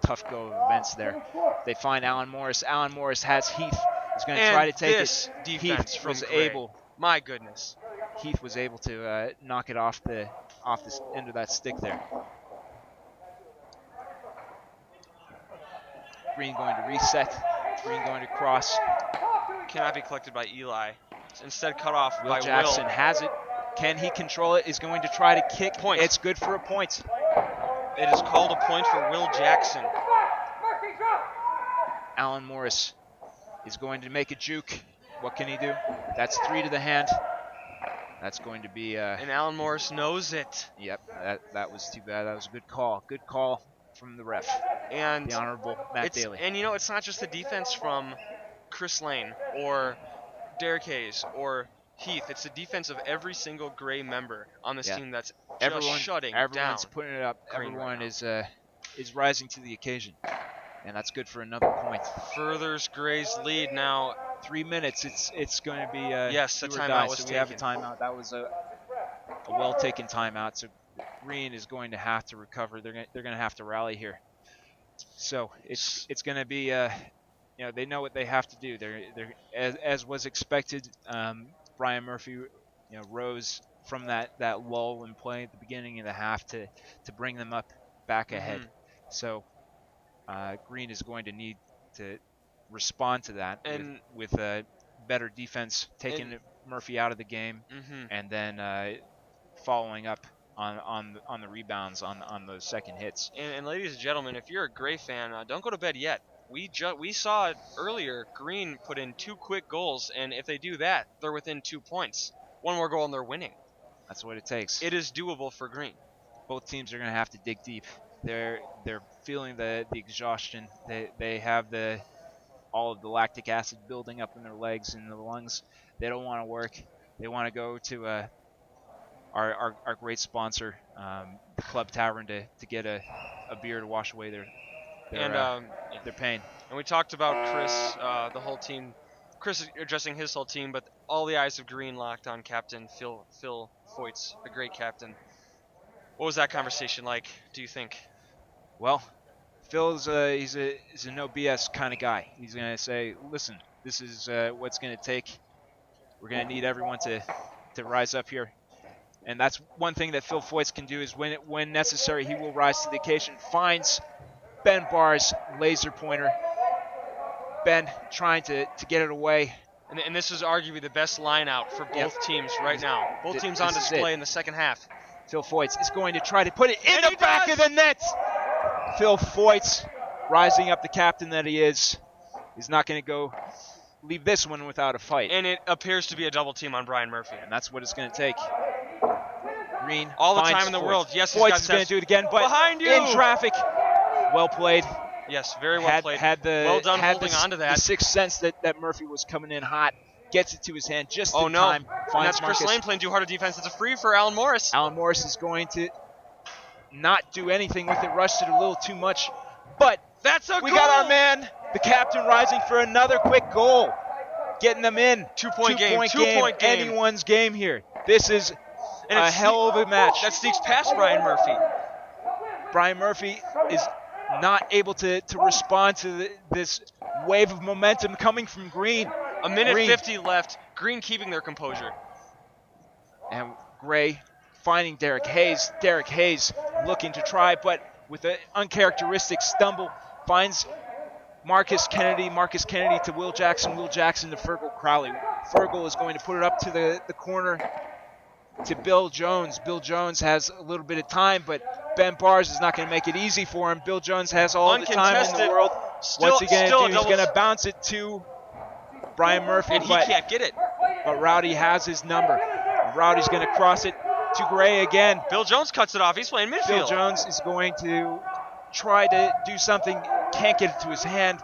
tough go of events there. They find Alan Morris. Alan Morris has Heath He's going to try to take this it. defense Heath from was Gray. able. My goodness. Heath was able to knock it off the end of that stick there. Green going to reset. Green going to cross. Cannot be collected by Eli. It's instead cut off by Jackson Will. has it. Can he control it? Is going to try to kick. Point. It's good for a point. It is called a point for Will Jackson. Alan Morris is going to make a juke. What can he do? That's 3 to the hand. That's going to be... and Alan Morris knows it. Yep, that was too bad. That was a good call. Good call from the ref. And the Honorable Matt Daly. And, you know, it's not just the defense from Chris Lane or Derek Hayes or Heath. It's the defense of every single Gray member on this team that's just shutting down. Everyone's putting it up. Green Everyone right is rising to the occasion. And that's good for another point. Furthers Gray's lead now. 3 minutes. It's going to be yes, the timeout was taken. We have a timeout. That was a well taken timeout. So Green is going to have to recover. They're going to have to rally here. So it's going to be they know what they have to do. They're as was expected. Brian Murphy rose from that lull in play at the beginning of the half to bring them up back ahead. So Green is going to need to respond to that with better defense, taking Murphy out of the game, and then following up on the rebounds on those second hits. And ladies and gentlemen, if you're a Gray fan, don't go to bed yet. We saw it earlier. Green put in 2 quick goals, and if they do that, they're within 2 points. 1 more goal and they're winning. That's what it takes. It is doable for Green. Both teams are going to have to dig deep. They're feeling the exhaustion. They have all of the lactic acid building up in their legs and the lungs. They don't want to work. They want to go to our great sponsor, the Club Tavern, to get a beer to wash away their pain. And we talked about Chris, the whole team. Chris is addressing his whole team, but all the eyes of Green locked on Captain Phil Foyts, the great captain. What was that conversation like, do you think? Well, Phil's he's a no BS kind of guy. He's going to say, listen, this is what's going to take. We're going to need everyone to rise up here. And that's one thing that Phil Foyts can do is when necessary, he will rise to the occasion. Finds Ben Barr's laser pointer. Ben trying to get it away. And this is arguably the best line out for both teams right now. Both teams on display in the second half. Phil Foyts is going to try to put it in the back of the net. Phil Foyts, rising up the captain that he is not going to leave this one without a fight. And it appears to be a double team on Brian Murphy. And that's what it's going to take. Green all the time in the world. Yes, Foyts is going to do it again, but behind you. In traffic. Well played. Yes, very well played. Well done holding on to that. The sixth sense that Murphy was coming in hot. Gets it to his hand just in time. And that's Chris Lane playing too hard a defense. It's a free for Alan Morris. Alan Morris is going to not do anything with it. Rushed it a little too much. But we got our man, the captain, rising for another quick goal. Getting them in. 2-point game. Anyone's game here. This is a hell of a match. That sneaks past Brian Murphy. Brian Murphy is not able to respond to this wave of momentum coming from Green. A minute 50 left. Green keeping their composure. And Gray finding Derek Hayes. Derek Hayes looking to try, but with an uncharacteristic stumble, finds Marcus Kennedy. Marcus Kennedy to Will Jackson. Will Jackson to Fergal Crowley. Fergal is going to put it up to the corner to Bill Jones. Bill Jones has a little bit of time, but Ben Bars is not going to make it easy for him. Bill Jones has all the time in the world. What's he going to do? He's going to bounce it to Brian Murphy, and he can't get it. But Rowdy has his number. Rowdy's going to cross it to Gray again. Bill Jones cuts it off. He's playing midfield. Bill Jones is going to try to do something. Can't get it to his hand.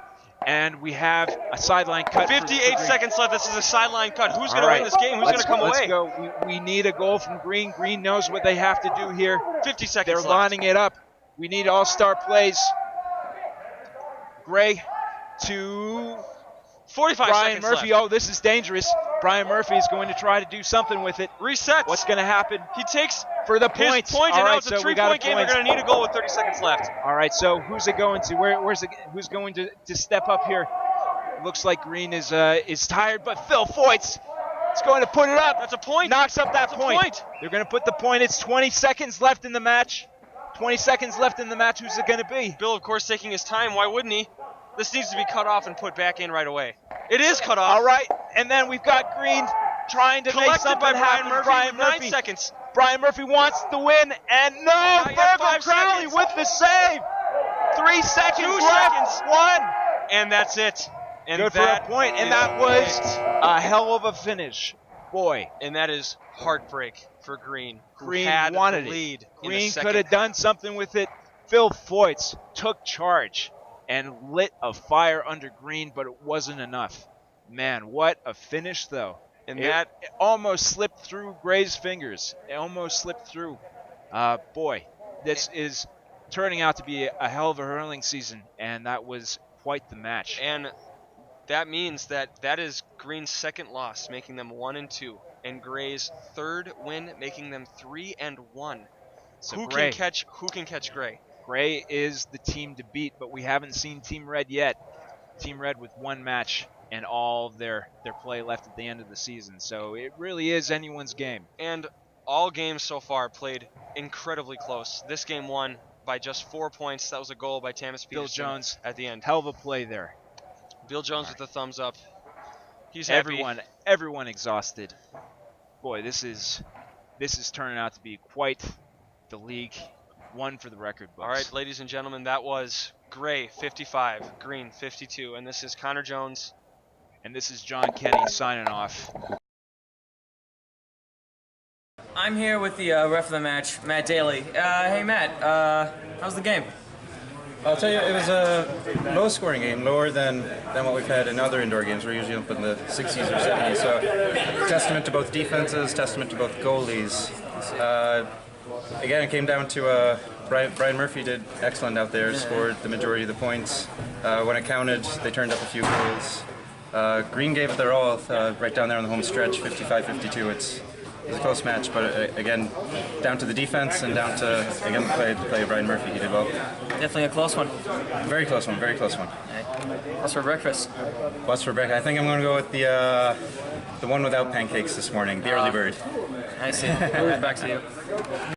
And we have a sideline cut. 58 seconds left. This is a sideline cut. Who's going to win this game? Who's going to come away? Let's go. We need a goal from Green. Green knows what they have to do here. 50 seconds left. They're lining it up. We need all-star plays. Gray to 45 Brian seconds Murphy. left. Oh, this is dangerous. Brian Murphy is going to try to do something with it. Resets. What's going to happen? He takes for the points. His point, and now it's a 3-point game. They're going to need a goal with 30 seconds left. All right, so who's it going to? Who's going to step up here? Looks like Green is tired, but Phil Foyt's is going to put it up. That's a point. Knocks up that That's a point. point. They're going to put the point. It's 20 seconds left in the match. 20 seconds left in the match. Who's it going to be? Bill, of course, taking his time. Why wouldn't he? This needs to be cut off and put back in right away. It is cut off. All right, and then we've got Green trying to Collected make something by Brian happen. Murphy Brian with 9 Murphy. seconds. Brian Murphy wants the win, and no, Not yet, Virgil 5 Crowley seconds. with the save. 3 seconds 2 left. seconds. 1. And that's it. And Good for that a point, and is that was it. a hell of a finish. Boy, And that is heartbreak for Green, who Green had wanted the it. lead in the Green second could have done something with it. Phil Foyts took charge and lit a fire under Green, but it wasn't enough. Man, what a finish, though. And It almost slipped through Gray's fingers. It almost slipped through. Boy, this is turning out to be a hell of a hurling season, and that was quite the match. And that means that is Green's second loss, making them 1-2, and Gray's third win, making them 3-1. So Who Gray, can catch Gray? Gray is the team to beat, but we haven't seen Team Red yet. Team Red with one match and all of their play left at the end of the season. So it really is anyone's game. And all games so far played incredibly close. This game won by just 4 points. That was a goal by Tamas Bill Peterson Jones, at the end. hell of a play there. Bill Jones with the thumbs up. He's happy. Everyone exhausted. Boy, this is turning out to be quite the league. One for the record books. All right, ladies and gentlemen, that was Gray 55, Green 52, and this is Connor Jones. And this is John Kenny signing off. I'm here with the ref of the match, Matt Daly. Hey Matt, how's the game? I'll tell you, it was a low-scoring game, lower than what we've had in other indoor games. We're usually up in the 60s or 70s. So, testament to both defenses, testament to both goalies. Again, it came down to Brian Murphy did excellent out there, scored the majority of the points. When it counted, they turned up a few goals. Green gave it their all right down there on the home stretch, 55-52. It was a close match, but again, down to the defense and down to, again, the play of Brian Murphy. He did well. Definitely a close one. Very close one, very close one. What's for breakfast? What's for breakfast? I think I'm going to go with the one without pancakes this morning, the early bird. I see. Back to you.